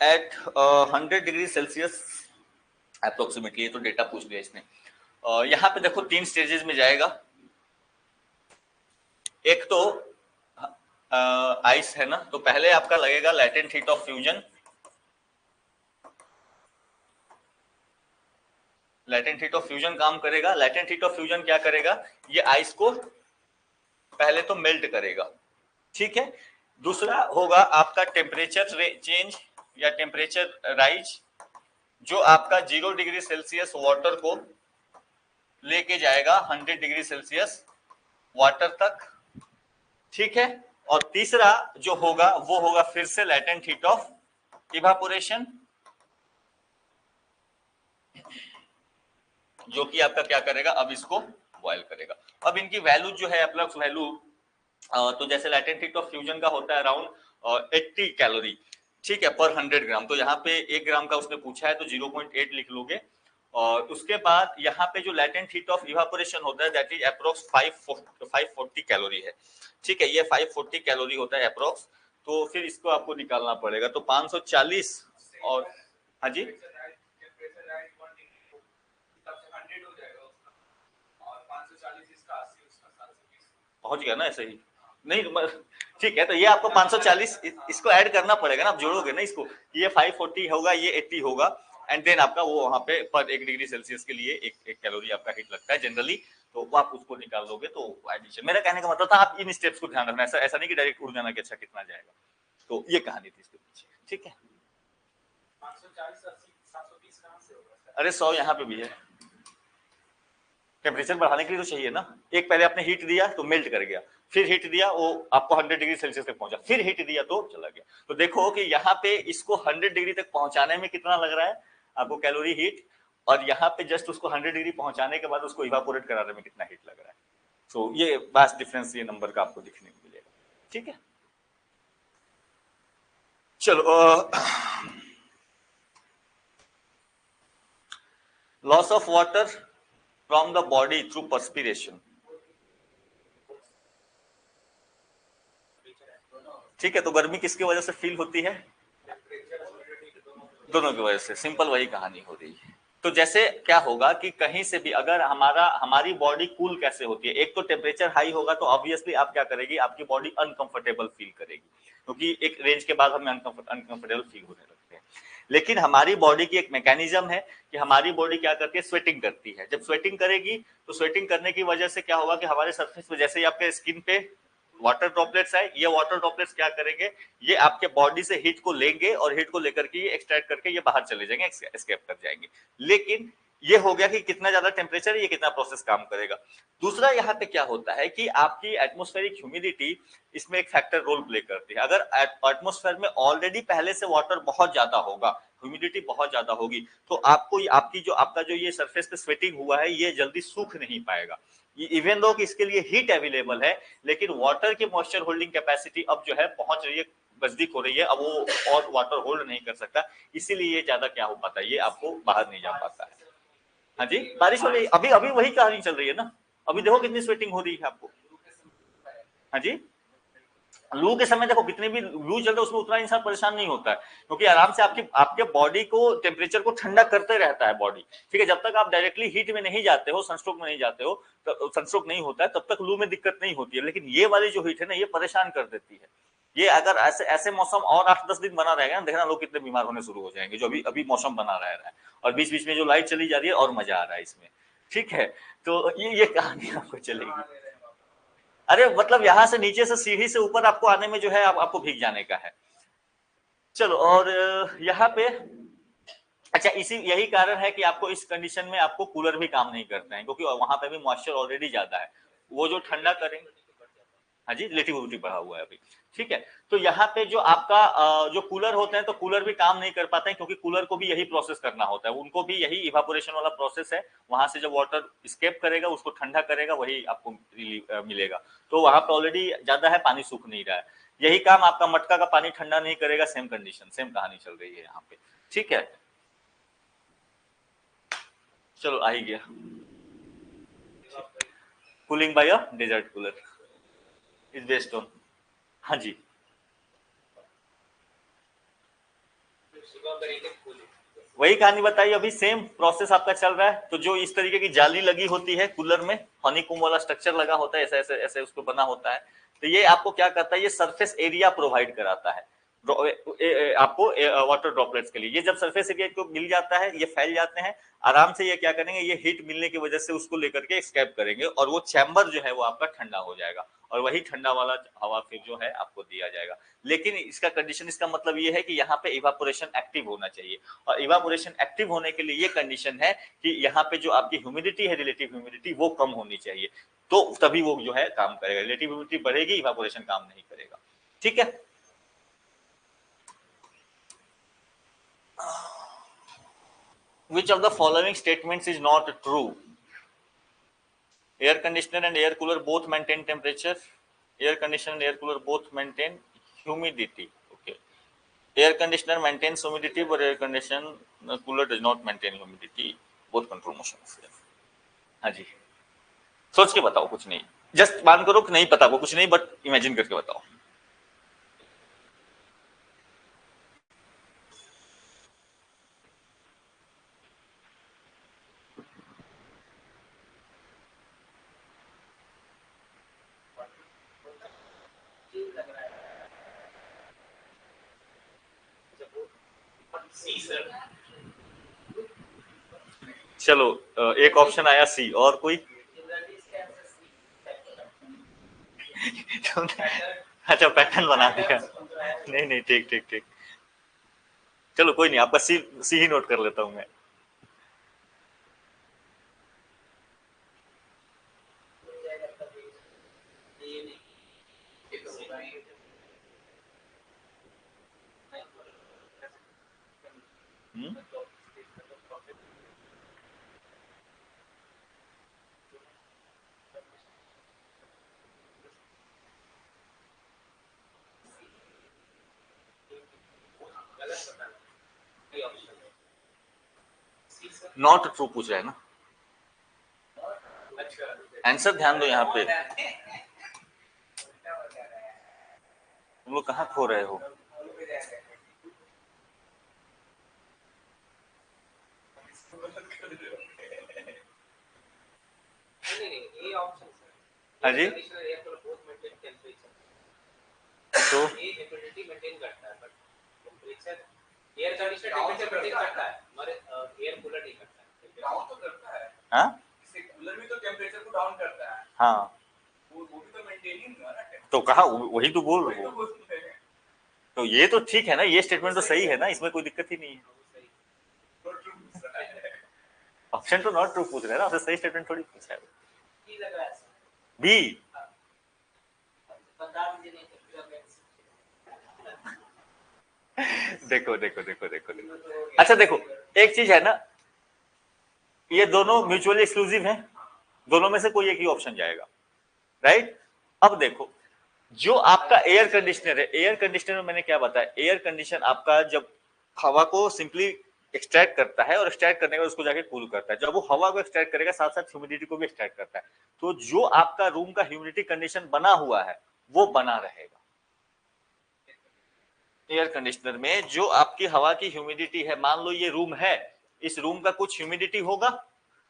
At 100 degree Celsius approximately, तो डेटा पूछ लिया इसने। यहाँ पे देखो 3 स्टेजेस में जाएगा। एक तो आइस है ना, तो पहले आपका लगेगा latent heat of fusion. Latent heat of fusion काम करेगा। लैटेंट हीट ऑफ फ्यूजन क्या करेगा, ये आइस को पहले तो मेल्ट करेगा। ठीक है, दूसरा होगा आपका टेम्परेचर चेंज या टेम्परेचर राइज, जो आपका 0 डिग्री सेल्सियस वाटर को लेके जाएगा 100 डिग्री सेल्सियस वाटर तक। ठीक है, और तीसरा जो होगा वो होगा फिर से लैटेंट हीट ऑफ इवापोरेशन, जो कि आपका क्या करेगा, अब इसको बॉयल करेगा। अब इनकी वैल्यू जो है अप्रोक्स वैल्यू, तो जैसे लैटेंट हीट ऑफ फ्यूजन का होता है अराउंड 80 कैलोरी, ठीक है, पर 100 ग्राम। तो यहाँ पे 1 ग्राम का उसने पूछा है तो 0.8 लिख लोगे। और उसके बाद यहाँ पे जो लैटेंट हीट ऑफ इवापोरेशन होता है दैट इज अप्रोक्स 540 कैलोरी है। ठीक है, ये 540 कैलोरी होता है अप्रोक्स। तो फिर इसको आपको निकालना पड़ेगा, तो 540 और हाँ जी पहुंच गया ना ऐसे ही नहीं। ठीक है, तो ये आपको 540 इसको ऐड करना पड़ेगा ना, आप जोड़ोगे ना इसको, ये 540 होगा, ये 80 होगा, एंड देन आपका वो वहां पे पर 1 डिग्री सेल्सियस के लिए एक कैलोरी आपका हीट लगता है जनरली, तो वो आप उसको निकाल दोगे तो एडिशन। मेरा कहने का मतलब था आप इन स्टेप्स को ध्यान रखना, ऐसा नहीं कि डायरेक्ट उड़ जाना कि अच्छा कितना जाएगा। तो ये कहानी थी इसके पीछे। ठीक है, 540 अरे 100 यहाँ पे भी है, टेम्परेचर बढ़ाने के लिए तो चाहिए ना। एक पहले आपने हीट दिया तो मेल्ट कर गया, फिर हीट दिया वो आपको 100 डिग्री सेल्सियस तक पहुंचा, फिर हीट दिया तो चला गया। तो देखो कि यहाँ पे इसको 100 डिग्री तक पहुंचाने में कितना लग रहा है आपको कैलोरी हीट, और यहाँ पे जस्ट उसको 100 डिग्री पहुंचाने के बाद उसको इवापोरेट कराने में कितना हीट लग रहा है। तो ये वास्ट डिफरेंस ये नंबर का आपको दिखने को मिलेगा। ठीक है, चलो loss of water from the body through perspiration. ठीक है, तो गर्मी किसकी वजह से फील होती है, दोनों की वजह से, सिंपल वही कहानी हो रही है। तो जैसे क्या होगा कि कहीं से भी अगर हमारी बॉडी कूल कैसे होती है, एक तो टेम्परेचर हाई होगा तो ऑब्वियसली आप क्या करेगी, आपकी बॉडी अनकंफर्टेबल फील करेगी, क्योंकि एक रेंज के बाद हमें अनकंफर्टेबल फील होने लगते हैं। लेकिन हमारी बॉडी की एक मैकेनिज्म है कि हमारी बॉडी क्या करती है, स्वेटिंग करती है। जब स्वेटिंग करेगी तो स्वेटिंग करने की वजह से क्या होगा कि हमारे सरफेस पे जैसे ही आपके स्किन पे वाटर ड्रॉपलेट्स है, ये वाटर ड्रॉपलेट्स क्या करेंगे, ये आपके बॉडी से हीट को लेंगे और हीट को लेकर के ये एक्सट्रैक्ट करके ये बाहर चले जाएंगे, एस्केप कर जाएंगे। लेकिन ये हो गया कि कितना ज्यादा टेम्परेचर है, ये कितना प्रोसेस काम करेगा। दूसरा यहाँ पे क्या होता है कि आपकी एटमॉस्फेरिक ह्यूमिडिटी इसमें एक फैक्टर रोल प्ले करती है। अगर एटमॉस्फेयर में ऑलरेडी पहले से वाटर बहुत ज्यादा होगा, ह्यूमिडिटी बहुत ज्यादा होगी, तो आपको आपका जो ये सरफेस पे स्वेटिंग हुआ है ये जल्दी सूख नहीं पाएगा। इवन दो कि इसके लिए हीट अवेलेबल है, लेकिन वाटर की मॉइस्चर होल्डिंग कैपेसिटी अब जो है पहुंच रही है, नजदीक हो रही है, अब वो और वाटर होल्ड नहीं कर सकता, इसीलिए ये ज्यादा क्या हो पाता है, ये आपको बाहर नहीं जा पाता है। हाँ जी, बारिश हो रही है, अभी अभी वही कहानी चल रही है ना, अभी देखो कितनी स्वेटिंग हो रही है आपको। हाँ जी, लू के समय देखो कितने भी लू चल रहे उसमें उतना इंसान परेशान नहीं होता है, क्योंकि आराम से आपके बॉडी को टेम्परेचर को ठंडा करते रहता है बॉडी। ठीक है, जब तक आप डायरेक्टली हीट में नहीं जाते हो, सनस्ट्रोक में नहीं जाते हो, सनस्ट्रोक नहीं होता है, तब तक लू में दिक्कत नहीं होती है। लेकिन ये वाली जो हीट है ना, ये परेशान कर देती है। ये अगर ऐसे ऐसे मौसम और 8-10 दिन बना रहेगा ना, देखना लोग कितने बीमार होने शुरू हो जाएंगे, जो अभी अभी मौसम बना रह रहा है, और बीच बीच में जो लाइट चली जा रही है और मजा आ रहा है इसमें। ठीक है, तो ये कहानी आपको चलेगी। अरे मतलब यहाँ से नीचे से सीढ़ी से ऊपर आपको आने में जो है आपको भीग जाने का है। चलो, और यहाँ पे अच्छा, इसी यही कारण है कि आपको इस कंडीशन में आपको कूलर भी काम नहीं करते हैं, क्योंकि वहां पे भी मॉइस्चर ऑलरेडी ज्यादा है, वो जो ठंडा करेंगे। हाँ जी, रिलेटिव ह्यूमिडिटी बढ़ा हुआ है अभी। ठीक है, तो यहाँ पे जो आपका जो कूलर होते हैं, तो कूलर भी काम नहीं कर पाते हैं, क्योंकि कूलर को भी यही प्रोसेस करना होता है, उनको भी यही इवापोरेशन वाला प्रोसेस है। वहां से जब वाटर स्केप करेगा, उसको ठंडा करेगा, वही आपको मिलेगा। तो वहां पे ऑलरेडी ज्यादा है, पानी सूख नहीं रहा है। यही काम आपका मटका का पानी ठंडा नहीं करेगा, सेम कंडीशन, सेम कहानी चल रही है यहाँ पे। ठीक है, चलो आ ही गया। Cooling by a desert cooler is based on, हाँ जी, वही कहानी बताइए। अभी सेम प्रोसेस आपका चल रहा है। तो जो इस तरीके की जाली लगी होती है कूलर में, हनीकॉम वाला स्ट्रक्चर लगा होता है, ऐसे ऐसे ऐसे उसको बना होता है। तो ये आपको क्या करता है, ये सरफेस एरिया प्रोवाइड कराता है आपको वाटर ड्रॉपलेट्स के लिए। ये जब सरफेस एरिया को मिल जाता है, ये फैल जाते हैं आराम से। ये क्या करेंगे, ये हीट मिलने की वजह से उसको लेकर के स्कैप करेंगे, और वो चैम्बर जो है वो आपका ठंडा हो जाएगा, और वही ठंडा वाला हवा फिर जो है आपको दिया जाएगा। लेकिन इसका कंडीशन, इसका मतलब ये है कि यहाँ पे इवापोरेशन एक्टिव होना चाहिए, और इवापोरेशन एक्टिव होने के लिए ये कंडीशन है कि यहाँ पे जो आपकी ह्यूमिडिटी है, रिलेटिव ह्यूमिडिटी, वो कम होनी चाहिए। तो तभी वो जो है काम करेगा। रिलेटिव ह्यूमिडिटी बढ़ेगी, इवापोरेशन काम नहीं करेगा। ठीक है, which of the following statements is not true? Air conditioner and air cooler both maintain temperature. Air conditioner and air cooler both maintain humidity. Okay. Air conditioner maintains humidity, but air conditioner cooler does not maintain humidity. Both control motion. हाँ जी, सोच के बताओ, कुछ नहीं, just मान करो कि नहीं पता वो, कुछ नहीं, बट इमेजिन करके बताओ। चलो, एक ऑप्शन आया सी, और कोई? अच्छा, पैटर्न बना दिया। नहीं नहीं, ठीक ठीक ठीक, चलो कोई नहीं, आपका सी, सी ही नोट कर लेता हूं मैं। नॉट ट्रू पूछ रहे हैं ना, आंसर ध्यान दो यहाँ पे। तुम लोग कहाँ खो रहे हो? हाँ जी, तो एयर कंडीशनर टेंपरेचर मेंटेन करता है, हमारे एयर कूलर नहीं करता है। डाउन तो करता है, हां, इससे कूलर भी तो टेंपरेचर को डाउन करता है। हां, वो भी तो मेंटेन ही नहीं हो रहा है। तो कहा, वही तो बोल रहा हूं। तो ये तो ठीक है ना, ये स्टेटमेंट तो सही है ना, इसमें कोई दिक्कत ही नहीं है। ऑप्शन तो नॉट ट्रू पूछ रहे हैं ना, आपसे सही स्टेटमेंट थोड़ी पूछा है। बी, देखो देखो देखो देखो देखो, अच्छा देखो, एक चीज है ना, ये दोनों म्यूचुअली एक्सक्लूसिव हैं, दोनों में से कोई एक ही ऑप्शन जाएगा, राइट? अब देखो, जो आपका एयर कंडीशनर है, एयर कंडीशनर में मैंने क्या बताया, एयर कंडीशन आपका जब हवा को सिंपली एक्सट्रैक्ट करता है, और एक्सट्रैक्ट करने के बाद उसको जाके कूल करता है। जब वो हवा को एक्सट्रैक्ट करेगा, साथ साथ ह्यूमिडिटी को भी एक्सट्रैक्ट करता है। तो जो आपका रूम का ह्यूमिडिटी कंडीशन बना हुआ है, वो बना रहेगा। एयर कंडीशनर में जो आपकी हवा की ह्यूमिडिटी है, मान लो ये रूम है, इस रूम का कुछ ह्यूमिडिटी होगा।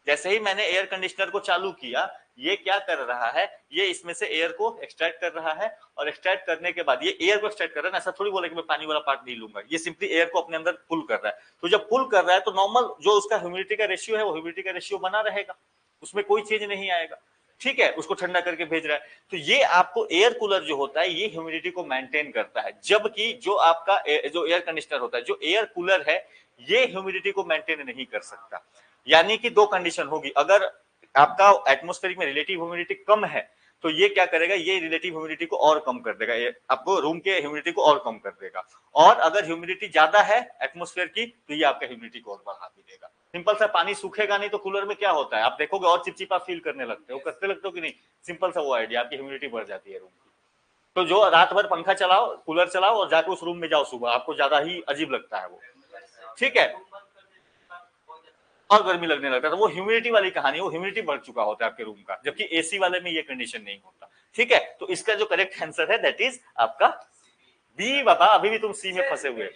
जैसे ही मैंने एयर कंडीशनर को चालू किया, ये क्या कर रहा है, ये इसमें से एयर को एक्सट्रैक्ट कर रहा है, और एक्सट्रैक्ट करने के बाद ये एयर को एक्सट्रैक्ट कर रहा है ना, ऐसा थोड़ी बोला कि मैं पानी वाला पार्ट नहीं लूंगा, ये सिंपली एयर को अपने अंदर पुल कर रहा है। तो जब पुल कर रहा है, तो नॉर्मल जो उसका ह्यूमिडिटी का रेशियो है, वो ह्यूमिडिटी का रेशियो बना रहेगा, उसमें कोई चेंज नहीं आएगा। ठीक है, उसको ठंडा करके भेज रहा है। तो ये आपको एयर कूलर जो होता है ये ह्यूमिडिटी को मेंटेन करता है, जबकि जो आपका जो एयर कंडीशनर होता है, जो एयर कूलर है ये ह्यूमिडिटी को मेंटेन नहीं कर सकता। यानी कि दो कंडीशन होगी, अगर आपका एटमॉस्फेरिक में रिलेटिव ह्यूमिडिटी कम है तो ये क्या करेगा, ये रिलेटिव ह्यूमिडिटी को और कम कर देगा, ये आपको रूम के ह्यूमिडिटी को और कम कर देगा। और अगर ह्यूमिडिटी ज्यादा है एटमॉस्फेयर की तो ये आपका ह्यूमिडिटी को और बढ़ा भी देगा। सिंपल सा, पानी सूखेगा नहीं तो कूलर में क्या होता है आप देखोगे और चिपचिपा फील करने लगते हो, करते लगते हो कि नहीं, सिंपल सा वो आइडिया, आपकी ह्यूमिडिटी बढ़ जाती है रूम की। तो जो रात भर पंखा चलाओ, कूलर चलाओ और जाके उस रूम में जाओ सुबह, आपको ज्यादा ही अजीब लगता है वो, ठीक है, और गर्मी लगने लगता है। तो वो ह्यूमिडिटी वाली कहानी, वो ह्यूमिडिटी बढ़ चुका होता है आपके रूम का, जबकि एसी वाले में ये कंडीशन नहीं होता। ठीक है, तो इसका जो करेक्ट आंसर है दैट इज आपका बी। बाबा अभी भी तुम सी में फंसे हुए।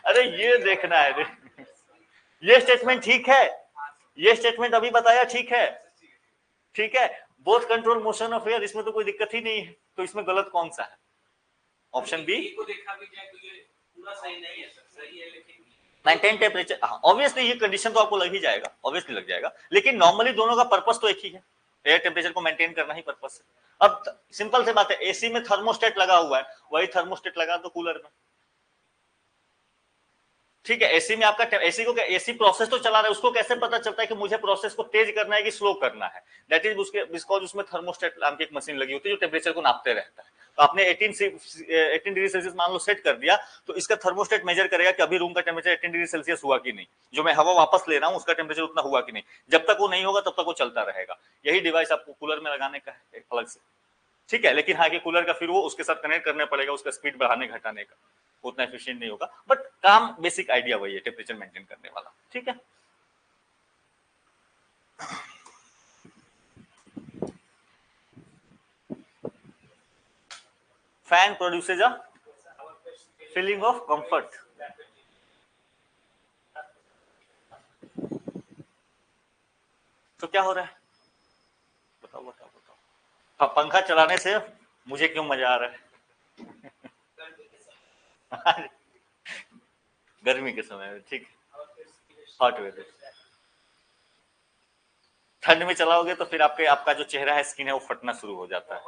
अरे ये देखना है, ये स्टेटमेंट ठीक है, ये स्टेटमेंट अभी बताया ठीक है, ठीक है, both control motion of air, इसमें तो कोई दिक्कत ही नहीं है। तो इसमें गलत कौन सा है? Option B. Maintain temperature, obviously ये कंडीशन तो आपको लग ही जाएगा, ऑब्वियसली लग जाएगा, लेकिन नॉर्मली दोनों का पर्पस तो एक ही है, एयर टेम्परेचर को मेंटेन करना ही पर्पस है। अब सिंपल से बात है, एसी में थर्मोस्टेट लगा हुआ है, वही थर्मोस्टेट लगा दो कूलर में, ठीक है। एसी में आपका एसी को एसी प्रोसेस तो चला रहा है, उसको कैसे पता चलता है कि मुझे प्रोसेस को तेज करना है कि स्लो करना है? दैट इज उसके बिकॉज उसमें थर्मोस्टेट नाम की एक मशीन लगी होती है जो टेम्परेचर को नापते रहता है। तो आपने 18 डिग्री सेल्सियस मान लो सेट कर दिया, तो इसका थर्मोस्टेट मेजर करेगा कि अभी रूम का टेम्परेचर 18 डिग्री सेल्सियस हुआ कि नहीं, जो मैं हवा वापस ले रहा हूँ उसका टेम्परेचर उतना हुआ कि नहीं। जब तक वो नहीं होगा तब तक वो चलता रहेगा। यही डिवाइस आपको कूलर में लगाने का है अलग से, ठीक है। लेकिन हाँ, कि कूलर का फिर वो उसके साथ कनेक्ट करना पड़ेगा, उसका स्पीड बढ़ाने घटाने का, उतना एफिशिएंट नहीं होगा, बट काम बेसिक आइडिया वही है, टेम्परेचर मेंटेन करने वाला, ठीक है। Fan produces a feeling of comfort. तो क्या हो रहा है, बताओ बताओ बताओ। पंखा चलाने से मुझे क्यों मजा आ रहा है? गर्मी के समय में, ठीक, हॉट वेदर। ठंड में चलाओगे तो फिर आपके आपका जो चेहरा है, स्किन है, वो फटना शुरू हो जाता है।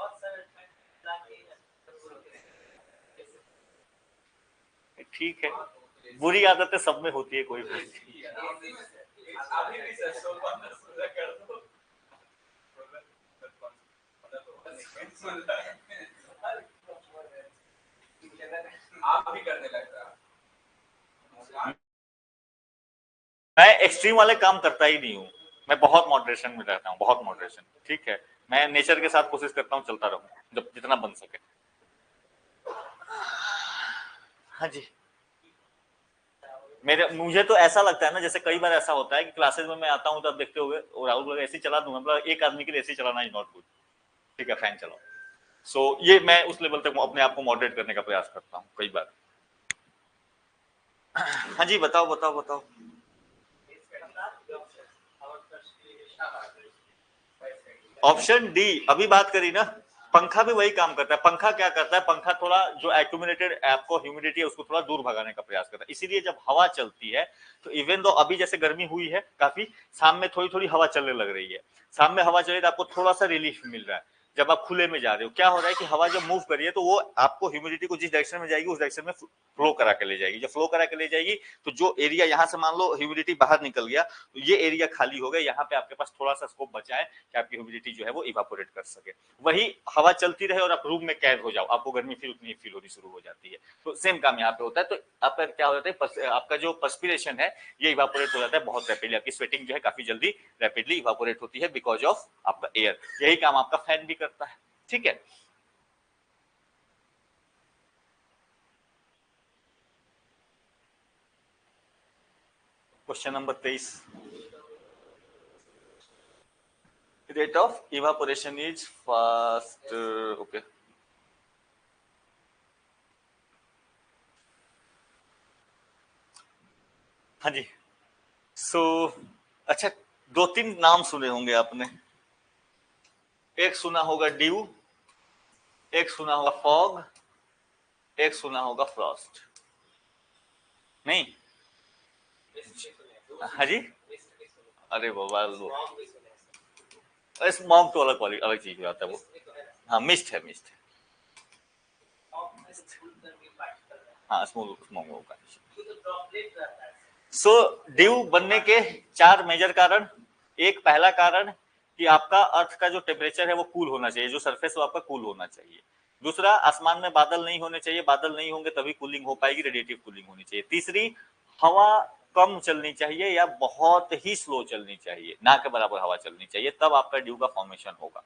ठीक है, बुरी आदतें सब में होती है, कोई बात नहीं। आप भी करने लगता, मैं एक्सट्रीम वाले काम करता ही नहीं हूँ, मैं बहुत मॉडरेशन में रहता हूँ, बहुत मॉडरेशन, ठीक है। मैं नेचर के साथ कोशिश करता हूँ चलता रहूँ जब जितना बन सके। हाँ जी, मेरे मुझे तो ऐसा लगता है ना, जैसे कई बार ऐसा होता है कि क्लासेस में मैं आता हूँ तो आप देखते हुए राहुल वगैरह ऐसी चला दूंगा, मतलब एक आदमी के लिए ऐसी चलाना इज नॉट गुड, ठीक है, फैन चलाओ। सो ये मैं उस लेवल तक अपने आप को मॉडरेट करने का प्रयास करता हूँ कई बार। हाँ जी, बताओ बताओ बताओ। ऑप्शन डी अभी बात करी ना, पंखा भी वही काम करता है। पंखा क्या करता है, पंखा थोड़ा जो एक्यूमुलेटेड आपको ह्यूमिडिटी है उसको थोड़ा दूर भगाने का प्रयास करता है। इसीलिए जब हवा चलती है तो इवन दो अभी जैसे गर्मी हुई है काफी, शाम में थोड़ी थोड़ी हवा चलने लग रही है, शाम में हवा चले तो आपको थोड़ा सा रिलीफ मिल रहा है। जब आप खुले में जा रहे हो क्या हो रहा है कि हवा जब मूव करिए तो वो आपको ह्यूमिडिटी को जिस डायरेक्शन में जाएगी उस डायरेक्शन में फ्लो करा के ले जाएगी। जब फ्लो करा के ले जाएगी तो जो एरिया यहाँ से मान लो ह्यूमिडिटी बाहर निकल गया तो ये एरिया खाली हो गया, यहाँ पे आपके पास थोड़ा सा स्कोप बचा है कि आपकी ह्यूमिडिटी जो है वो इवापोरेट कर सके। वही हवा चलती रहे और आप रूम में कैद हो जाओ, आपको गर्मी फिर उतनी फील होनी शुरू हो जाती है। तो सेम काम यहाँ पे होता है। तो आपका क्या हो जाता है, आपका जो पर्सपिरेशन है ये इवापोरेट हो जाता है बहुत रैपिडली, आपकी स्वेटिंग जो है काफी जल्दी रैपिडली इवापोरेट होती है बिकॉज ऑफ आपका एयर। यही काम आपका फैन भी करता है, ठीक है। Question number 23, rate of evaporation is fast, okay। हाँ जी, सो अच्छा, दो तीन नाम सुने होंगे आपने, एक सुना होगा ड्यू, एक सुना होगा फॉग, एक सुना होगा फ्रॉस्ट, नहीं? हाँ जी, अरे बाबा लो, स्मॉग तो अलग क्वालिटी अलग चीज हो जाता है वो। हाँ मिस्ट है, मिस्ट है। हाँ स्मॉग स्मॉग होगा। सो ड्यू बनने के 4 मेजर कारण। एक पहला कारण कि आपका अर्थ का जो टेम्परेचर है वो कूल होना चाहिए, जो सरफेस वो आपका कूल होना चाहिए। दूसरा, आसमान में बादल नहीं होने चाहिए, बादल नहीं होंगे तभी कूलिंग हो पाएगी, रेडिएटिव कूलिंग होनी चाहिए। तीसरी, हवा कम चलनी चाहिए या बहुत ही स्लो चलनी चाहिए, ना के बराबर हवा चलनी चाहिए, तब आपका ड्यू का फॉर्मेशन होगा।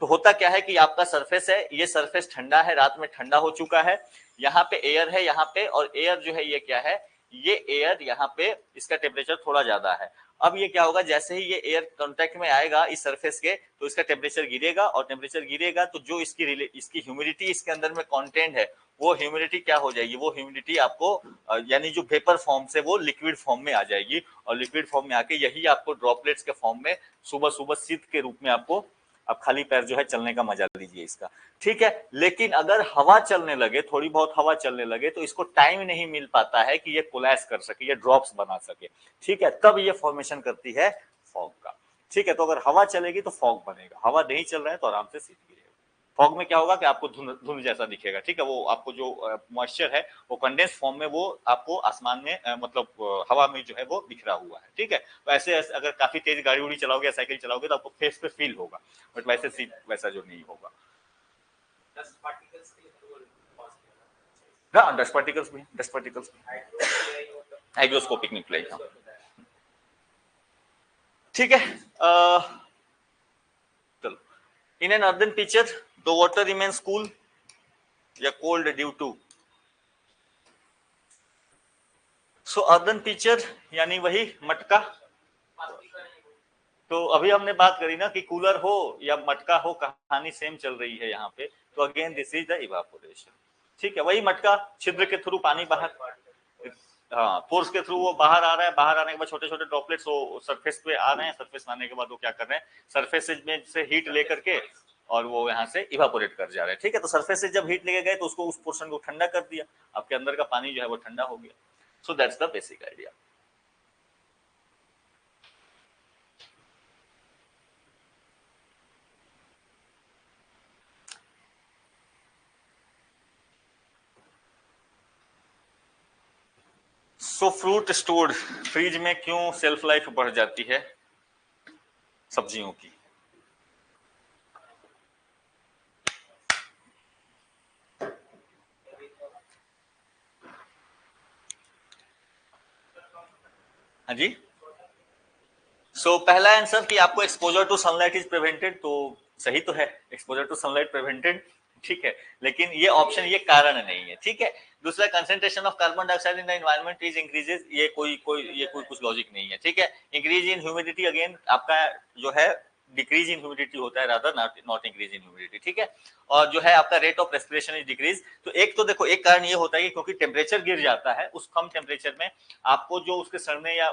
तो होता क्या है कि आपका सरफेस है, ये सरफेस ठंडा है, रात में ठंडा हो चुका है, यहाँ पे एयर है यहाँ पे, और एयर जो है ये क्या है, ये एयर यहाँ पे इसका टेम्परेचर थोड़ा ज्यादा है। अब ये क्या होगा, जैसे ही ये एयर कांटेक्ट में आएगा इस सरफेस के, तो इसका टेम्परेचर गिरेगा, और टेम्परेचर गिरेगा तो जो इसकी ह्यूमिडिटी इसके अंदर में कंटेंट है, वो ह्यूमिडिटी क्या हो जाएगी, वो ह्यूमिडिटी आपको यानी जो वेपर फॉर्म से वो लिक्विड फॉर्म में आ जाएगी, और लिक्विड फॉर्म में आके यही आपको ड्रॉपलेट्स के फॉर्म में सुबह सुबह शीत के रूप में आपको, अब खाली पैर जो है चलने का मजा लीजिए इसका, ठीक है। लेकिन अगर हवा चलने लगे, थोड़ी बहुत हवा चलने लगे, तो इसको टाइम नहीं मिल पाता है कि ये कोलैप्स कर सके, ये ड्रॉप्स बना सके, ठीक है, तब ये फॉर्मेशन करती है फॉग का, ठीक है। तो अगर हवा चलेगी तो फॉग बनेगा, हवा नहीं चल रहा है तो आराम से शीत गिरेगा। फॉग में क्या होगा कि आपको धुंध धुंध जैसा दिखेगा, ठीक है, वो आपको जो मॉइस्चर है वो कंडेंस फॉर्म में वो आपको आसमान में मतलब हवा में जो है वो बिखरा हुआ है, ठीक है। तो ऐसे अगर काफी तेज गाड़ी उड़ी चलाओगे या साइकिल चलाओगे तो आपको फेस पे फील होगा, बट वैसे सीट वैसा जो नहीं होगा। हाँ डस्ट पार्टिकल्स भी हाइग्रोस्कोपिक न्यूक्लियाई, हाँ ठीक है। चलो, in an earthen pitcher the water remains cool या cold due to. So earthen pitcher यानी वही मटका। तो अभी हमने बात करी ना कि कूलर हो या मटका हो, कहानी सेम चल रही है यहाँ पे। तो again this is the evaporation, ठीक है, वही मटका, छिद्र के थ्रू पानी बाहर, हाँ पोर्स के थ्रू वो बाहर आ रहा है, बाहर आने के बाद छोटे छोटे ड्रॉपलेट्स वो सरफेस पे आ रहे हैं, सरफेस में आने के बाद वो क्या कर रहे हैं, सरफेस में से हीट लेकर के और वो यहाँ से इवापोरेट कर जा रहे हैं, ठीक है। तो सरफेस से जब हीट लेके गए तो उसको उस पोर्शन को ठंडा कर दिया, आपके अंदर का पानी जो है वो ठंडा हो गया। सो that's the basic idea. So fruit stored, fridge में क्यों सेल्फ लाइफ बढ़ जाती है सब्जियों की? हाँ जी। पहला आंसर कि आपको exposure to sunlight is prevented, तो सही तो है, एक्सपोजर टू सनलाइट प्रिवेंटेड, ठीक है, लेकिन ये ऑप्शन, ये कारण नहीं है, ठीक है। दूसरा, concentration of carbon dioxide in the environment is increases, ये कोई कुछ लॉजिक नहीं है, ठीक है। इंक्रीज इन ह्यूमिडिटी, अगेन आपका जो है डिक्रीज इन ह्यूमिडिटी होता है, rather not increase in humidity, ठीक है। और जो है आपका rate of respiration is decrease. तो एक तो देखो, एक कारण ये होता है कि क्योंकि टेम्परेचर गिर जाता है, उस कम टेम्परेचर में आपको जो उसके सड़ने या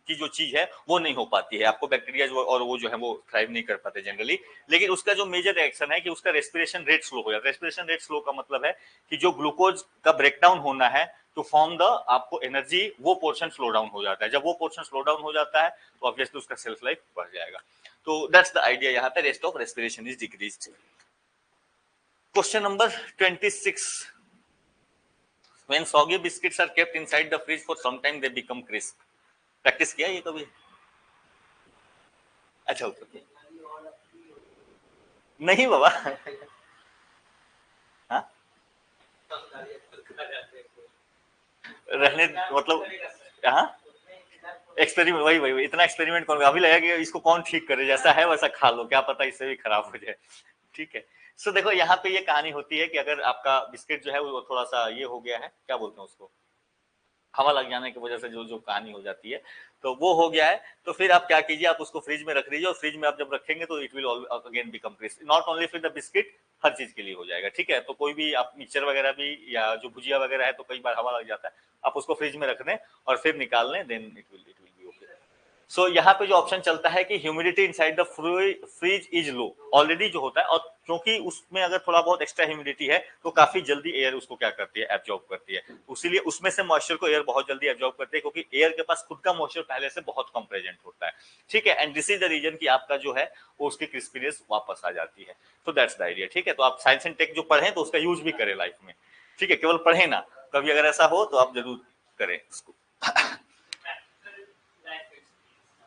की जो चीज है वो नहीं हो पाती है, आपको बैक्टीरिया और वो जो है वो थ्राइव नहीं कर पाते जनरली। लेकिन उसका जो मेजर रिएक्शन है कि उसका रेस्पिरेशन रेट स्लो हो जाता है। रेस्पिरेशन रेट स्लो का मतलब है कि जो ग्लूकोज का ब्रेकडाउन होना है टू फॉर्म द आपको एनर्जी, वो पोर्शन स्लो डाउन हो जाता है। जब वो पोर्शन स्लो डाउन हो जाता है तो ऑब्वियसली उसका सेल्फ लाइफ बढ़ जाएगा। तो दैट्स द आइडिया यहाँ पे, rest of respiration is decreased. Question number 26, when soggy biscuits are kept inside the fridge for some time they become crisp। Practice किया ये कभी? अच्छा ओके, नहीं बाबा हाँ रहने मतलब, हाँ एक्सपेरिमेंट, वही इतना एक्सपेरिमेंट कौन, अभी लगा कि इसको कौन ठीक करे, जैसा है वैसा खा लो, क्या पता इससे भी खराब हो जाए, ठीक है। देखो यहाँ पे ये कहानी होती है कि अगर आपका बिस्किट जो है वो थोड़ा सा ये हो गया है, क्या बोलते हैं उसको, हवा लग जाने की वजह से जो जो कहानी हो जाती है, तो वो हो गया है, तो फिर आप क्या कीजिए, आप उसको फ्रिज में रख दीजिए, और फ्रिज में आप जब रखेंगे तो it will again become crisp, not only for the biscuit, हर चीज के लिए हो जाएगा, ठीक है। तो कोई भी आप मिक्सचर वगैरह भी या जो भुजिया वगैरह है तो कई बार हवा लग जाता है, आप उसको फ्रिज में रख दें और फिर निकाल लें, then it will be okay. So यहाँ पे जो ऑप्शन चलता है कि humidity inside the fridge is low, already जो होता है, और क्योंकि उसमें अगर थोड़ा बहुत एक्स्ट्रा ह्यूमिडिटी है तो काफी जल्दी एयर उसको क्या करती है, एब्जॉर्ब करती है, इसीलिए उसमें से मॉइस्चर को एयर बहुत जल्दी एब्जॉर्ब करती है, क्योंकि एयर के पास खुद का मॉइस्चर पहले से बहुत कम प्रेजेंट होता है, ठीक है। And this is the reason कि आपका जो है वो उसकी क्रिस्पीनेस वापस आ जाती है। तो दैट्स द आइडिया, ठीक है। तो आप साइंस एंड टेक जो पढ़े तो उसका यूज भी करें लाइफ में, ठीक है, केवल पढ़े ना, कभी अगर ऐसा हो तो आप जरूर करें उसको।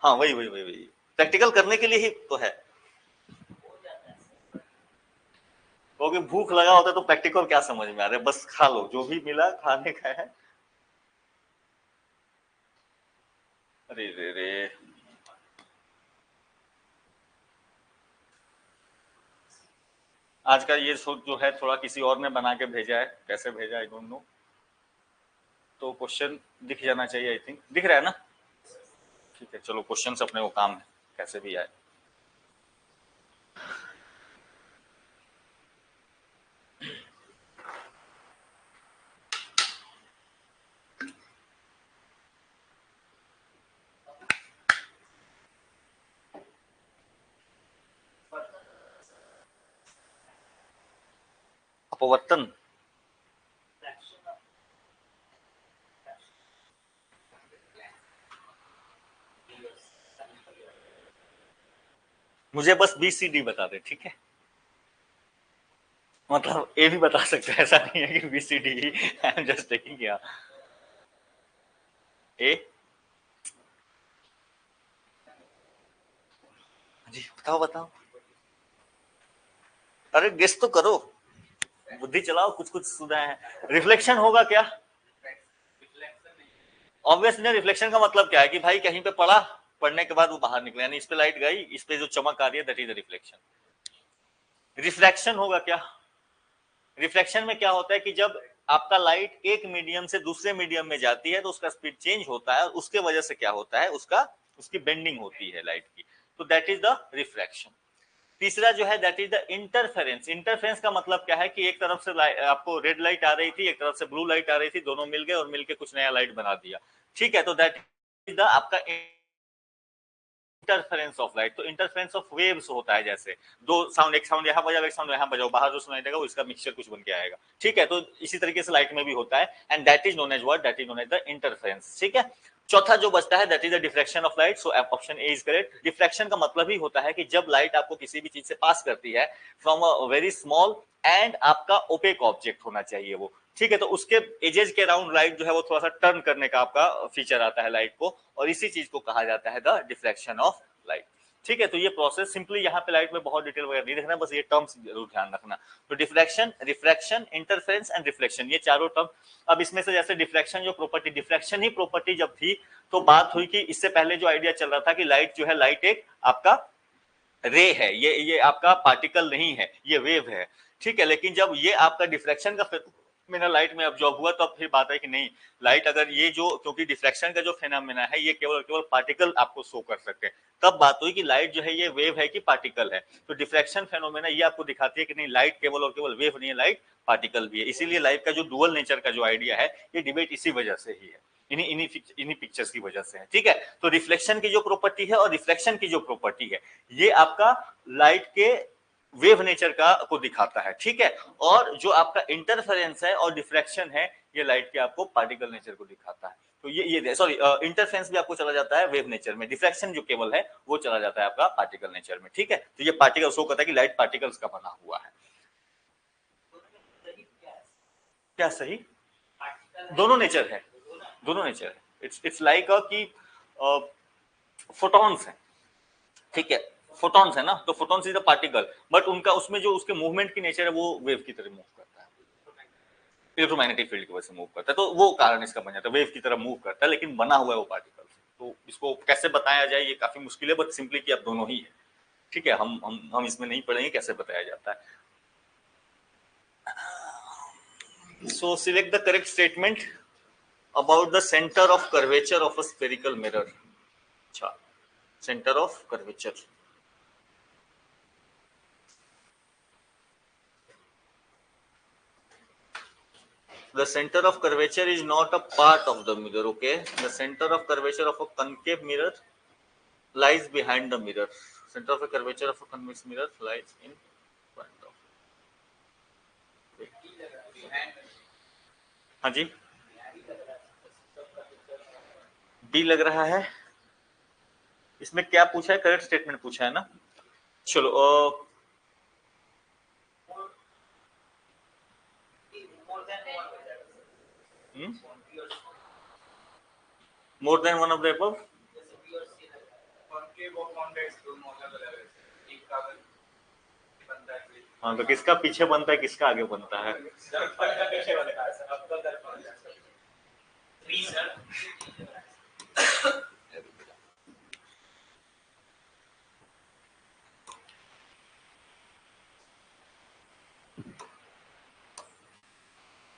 हाँ वही वही वही वही प्रैक्टिकल करने के लिए ही तो है, क्योंकि भूख लगा होता है तो प्रैक्टिकल क्या समझ में आ रहा है, बस खा लो जो भी मिला खाने का है। अरे रे रे, आज का ये शोध जो है थोड़ा किसी और ने बना के भेजा है, कैसे भेजा आई डोंट नो। तो क्वेश्चन दिख जाना चाहिए, आई थिंक दिख रहा है ना, ठीक है। चलो क्वेश्चन से अपने को काम है, कैसे भी आए। अपवर्तन, मुझे बस बी सी डी बता दे, ठीक है। मतलब ए भी बता सकते हैं, ऐसा नहीं है कि B C D, I am just taking या ए। जी बताओ बताओ, अरे गेस तो करो, बुद्धि चलाओ, कुछ कुछ सुना है। रिफ्लेक्शन होगा क्या? ऑब्वियसली रिफ्लेक्शन का मतलब क्या है कि भाई कहीं पे पड़ा, पढ़ने के बाद वो बाहर निकले, यानी इस पे लाइट गई, इस पे जो चमक आ रही है that is the reflection. Refraction होगा क्या? रिफ्लेक्शन में क्या होता है कि जब आपका लाइट एक मीडियम से दूसरे मीडियम में जाती है तो उसका स्पीड चेंज होता है, और उसके वजह से क्या होता है, उसका उसकी बेंडिंग होती है लाइट की, तो दैट इज द रिफ्रैक्शन। तीसरा जो है that is the interference. Interference का मतलब क्या है कि एक तरफ से आपको रेड लाइट आ रही थी, एक तरफ से ब्लू लाइट आ रही थी, दोनों मिल गए और मिलके कुछ नया लाइट बना दिया, ठीक है। तो दैट इज द आपका इंटरफेरेंस ऑफ लाइट। तो इंटरफेरेंस ऑफ वेव्स होता है, जैसे दो साउंड, एक साउंड यहाँ बजाओ, एक साउंड यहाँ बजाओ, बाहर जो सुनाई देगा वो इसका मिक्सचर कुछ बन के आएगा, ठीक है। तो इसी तरीके से लाइट में भी होता है, and that is known as what, that is known as the interference, ठीक है। चौथा जो बचता है that is the diffraction of light, so option A is correct. Diffraction का मतलब ही होता है कि जब लाइट आपको किसी भी चीज से पास करती है from a very small and आपका ओपेक ऑब्जेक्ट होना चाहिए वो, ठीक है। तो उसके एजेस के अराउंड लाइट जो है वो थोड़ा सा टर्न करने का आपका फीचर आता है लाइट को, और इसी चीज को कहा जाता है द डिफ्रैक्शन ऑफ लाइट, ठीक है। तो ये प्रोसेस सिंपली यहाँ पे लाइट में बहुत डिटेल वगैरह नहीं देखना, बस ये टर्म्स जरूर ध्यान रखना। तो diffraction, refraction, interference and reflection, ये चारों टर्म। अब इसमें से जैसे डिफ्रैक्शन जो प्रॉपर्टी, डिफ्रैक्शन ही प्रॉपर्टी जब थी तो बात हुई कि इससे पहले जो आइडिया चल रहा था कि लाइट जो है, लाइट एक आपका रे है, ये आपका पार्टिकल नहीं है, ये वेव है, ठीक है। लेकिन जब ये आपका डिफ्रैक्शन का फेनोमेना लाइट में अब्जॉर्ब हुआ तो अब फिर बात है कि नहीं, लाइट अगर ये जो, क्योंकि डिफ्रैक्शन का जो फेनोमेना है ये केवल केवल पार्टिकल आपको शो कर सकते हैं, तब बात हुई कि लाइट जो है ये वेव है कि पार्टिकल है। तो डिफ्रैक्शन फेनोमेना ये आपको दिखाती है कि नहीं, लाइट केवल और केवल वेव नहीं है, लाइट पार्टिकल भी है। इसीलिए लाइट का जो डुअल नेचर का जो आइडिया है, ये डिबेट इसी वजह से ही है, इन्हीं पिक्चर्स की वजह से है, ठीक है। तो रिफ्लेक्शन की जो प्रॉपर्टी है और रिफ्लेक्शन की जो प्रॉपर्टी है, ये आपका लाइट के वेव नेचर का को दिखाता है, ठीक है। और जो आपका इंटरफेरेंस है और डिफ्रैक्शन है, ये लाइट के आपको पार्टिकल नेचर को दिखाता है। तो ये सॉरी, इंटरफेरेंस भी आपको चला जाता है वेव नेचर में, डिफ्रैक्शन जो केवल है वो चला जाता है आपका पार्टिकल नेचर में, ठीक है। तो ये पार्टिकल शो करता है कि लाइट पार्टिकल्स का बना हुआ है। क्या सही? दोनों नेचर है, दोनों नेचर है। इट्स लाइक कि फोटॉन्स है, ठीक है। फोटॉन्स है ना, तो photons is a particle, but उनका उसमें जो उसके मूवमेंट की नेचर है वो वेव की तरह मूव करता है, इलेक्ट्रोमैग्नेटिक फील्ड की वजह से मूव करता है, तो वो कारण इसका बन जाता है, वेव की तरह मूव करता है, लेकिन बना हुआ है वो पार्टिकल से। तो इसको कैसे बताया जाए ये काफी मुश्किल है, बट सिंपली कि अब दोनों ही है, ठीक है। हम इसमें नहीं पढ़ेंगे कैसे बताया जाता है। So select the correct statement about the centre of curvature of a spherical mirror. अच्छा, centre of curvature, the center of curvature is not a part of the mirror, okay. The center of curvature of a concave mirror lies behind the mirror. Center of a curvature of a convex mirror lies in front of. हाँ जी, B लग रहा है। इसमें क्या पूछा है? Correct statement पूछा है ना। चलो more than one of the above. हाँ, तो किसका पीछे बनता है, किसका आगे बनता है?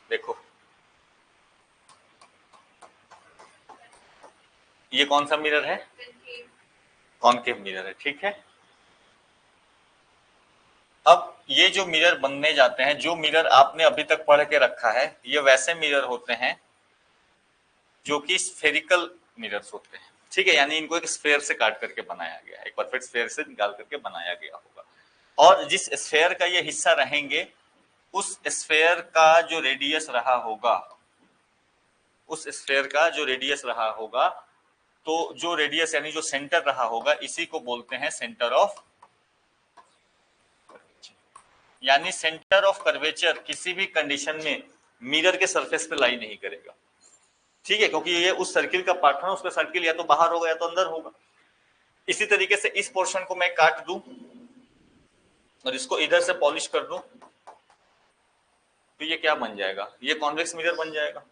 देखो, ये कौन सा मिरर है? कॉनकेव मिरर है, ठीक है। अब ये जो मिरर बनने जाते हैं, जो मिरर आपने अभी तक पढ़ के रखा है, ये वैसे मिरर होते हैं जो कि स्फेरिकल मिरर्स होते हैं, ठीक है। यानी इनको एक स्फेयर से काट करके बनाया गया है, एक परफेक्ट स्फेयर से निकाल करके बनाया गया होगा। और जिस स्फेयर का ये हिस्सा रहेंगे, उस स्फेयर का जो रेडियस रहा होगा, उस स्फेयर का जो रेडियस रहा होगा, तो जो रेडियस यानी जो सेंटर रहा होगा, इसी को बोलते हैं सेंटर ऑफ। यानी सेंटर ऑफ कर्वेचर किसी भी कंडीशन में मिरर के सरफेस पे लाई नहीं करेगा, ठीक है, क्योंकि ये उस सर्किल का पार्ट है, उसका सर्किल या तो बाहर होगा या तो अंदर होगा। इसी तरीके से इस पोर्शन को मैं काट दूं और इसको इधर से पॉलिश कर दूं, तो ये क्या बन जाएगा? ये कॉन्वेक्स मिरर बन जाएगा।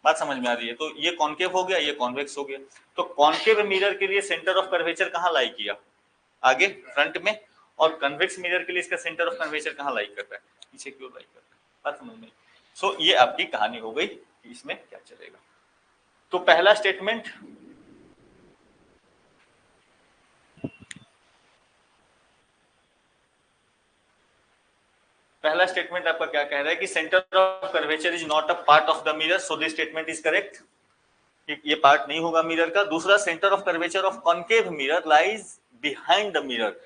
बात समझ में आ रही है? तो ये कॉन्केव हो गया, ये कॉन्वेक्स हो गया। तो कॉन्केव मिरर के लिए सेंटर ऑफ कर्वेचर कहां लाई किया? आगे, फ्रंट में। और कन्वेक्स मिरर के लिए इसका सेंटर ऑफ कर्वेचर कहां लाई कर रहा है? पीछे क्यों लाई कर रहा है? बात समझ में? सो ये आपकी कहानी हो गई कि इसमें क्या चलेगा। तो पहला स्टेटमेंट, पहला स्टेटमेंट आपका क्या कह रहा है कि centre of curvature is not a part of the mirror, so this statement is correct, ये पार्ट नहीं होगा मिरर का। दूसरा, centre of curvature of concave mirror lies behind the mirror.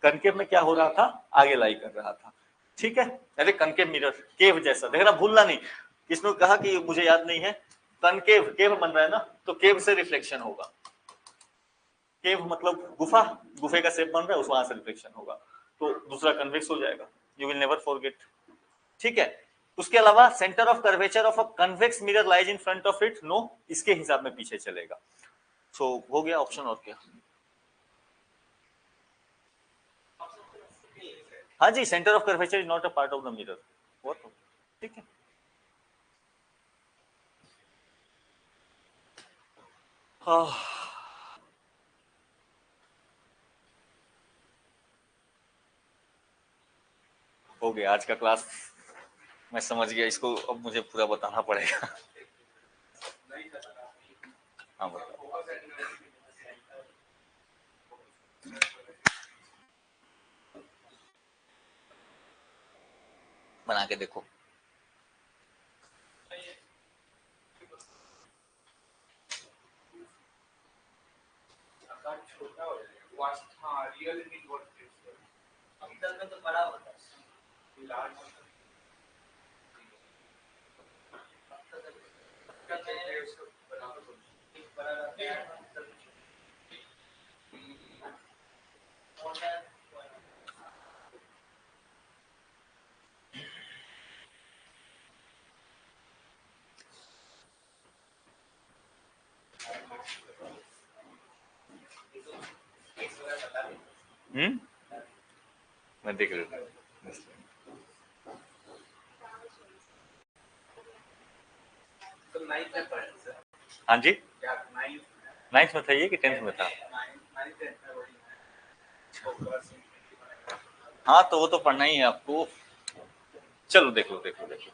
Concave में क्या हो रहा था? आगे लाई कर रहा था, ठीक है। अरे कनकेव मिरर, केव जैसा, देखना भूलना नहीं। किसने कहा कि मुझे याद नहीं है? कनकेव, केव बन रहा है ना, तो केव से रिफ्लेक्शन होगा। केव मतलब गुफा, गुफे का शेप बन रहा है, उस वहां से रिफ्लेक्शन होगा, तो दूसरा कन्वेक्स हो जाएगा। यू विल नेवर फॉरगेट, ठीक है। उसके अलावा centre of curvature of a convex mirror lies in front of it, no, इसके हिसाब में पीछे चलेगा। सो हो गया ऑप्शन, और क्या? हाँ जी, centre of curvature is not a part of the mirror, वो तो ठीक है। हो गया आज का क्लास, मैं समझ गया इसको, अब मुझे पूरा बताना पड़ेगा। हाँ बताओ। बना के देखो। मैं देख लेता हूँ। हाँ जी, नाइन्थ में था ये कि 10th में था? हाँ, तो वो तो पढ़ना ही है आपको। चलो देख लो, देख लो, देख लो।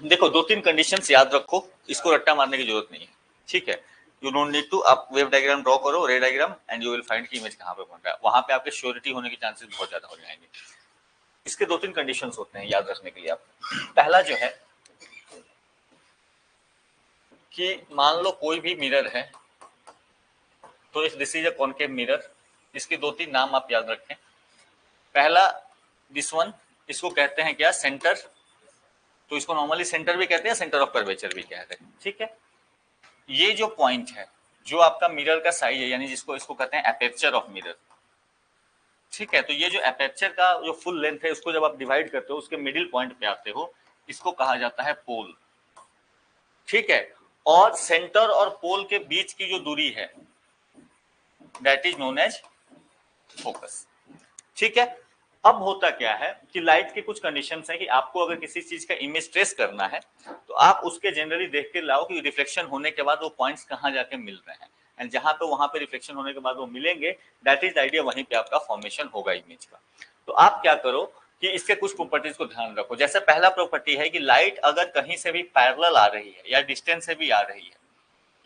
देखो, 2-3 कंडीशंस याद रखो, इसको रट्टा मारने की जरूरत नहीं है, ठीक है। यू डोंट नीड टू, आप वेव डायग्राम ड्रॉ करो, रे diagram, and you will find की इमेज कहाँ पे बन रहा है, वहां पे आपके श्योरिटी होने के चांसेस बहुत ज्यादा हो जाएंगे। इसके 2-3 कंडीशंस होते हैं याद रखने के लिए। आप पहला जो है, कि मान लो कोई भी मिरर है, तो इस this is a concave mirror, इसके दो तीन नाम आप याद रखें। पहला दिस वन, इसको कहते हैं क्या, सेंटर, तो इसको नॉर्मली सेंटर भी कहते हैं, सेंटर ऑफ कर्वेचर भी कहते हैं, ठीक है। ये जो पॉइंट है, जो आपका मिरर का साइज है, यानी जिसको इसको कहते हैं एपर्चर ऑफ मिरर, ठीक है। तो ये जो एपर्चर का जो फुल लेंथ है, उसको जब आप डिवाइड करते हो, उसके मिडिल पॉइंट पे आते हो, इसको कहा जाता है पोल, ठीक है। और सेंटर और पोल के बीच की जो दूरी है, that is known as focus, ठीक है। अब होता क्या है कि लाइट के कुछ कंडीशंस है कि आपको अगर किसी चीज का इमेज ट्रेस करना है, तो आप उसके जनरली देख के लाओ कि रिफ्लेक्शन होने के बाद वो पॉइंट्स कहाँ जाके मिल रहे हैं, एंड जहां पे वहां पे रिफ्लेक्शन होने के बाद वो मिलेंगे, दैट इज आइडिया, वहीं पे आपका फॉर्मेशन होगा इमेज का। तो आप क्या करो कि इसके कुछ प्रॉपर्टीज को ध्यान रखो। जैसे पहला प्रॉपर्टी है कि लाइट अगर कहीं से भी पैरेलल आ रही है या डिस्टेंस से भी आ रही है,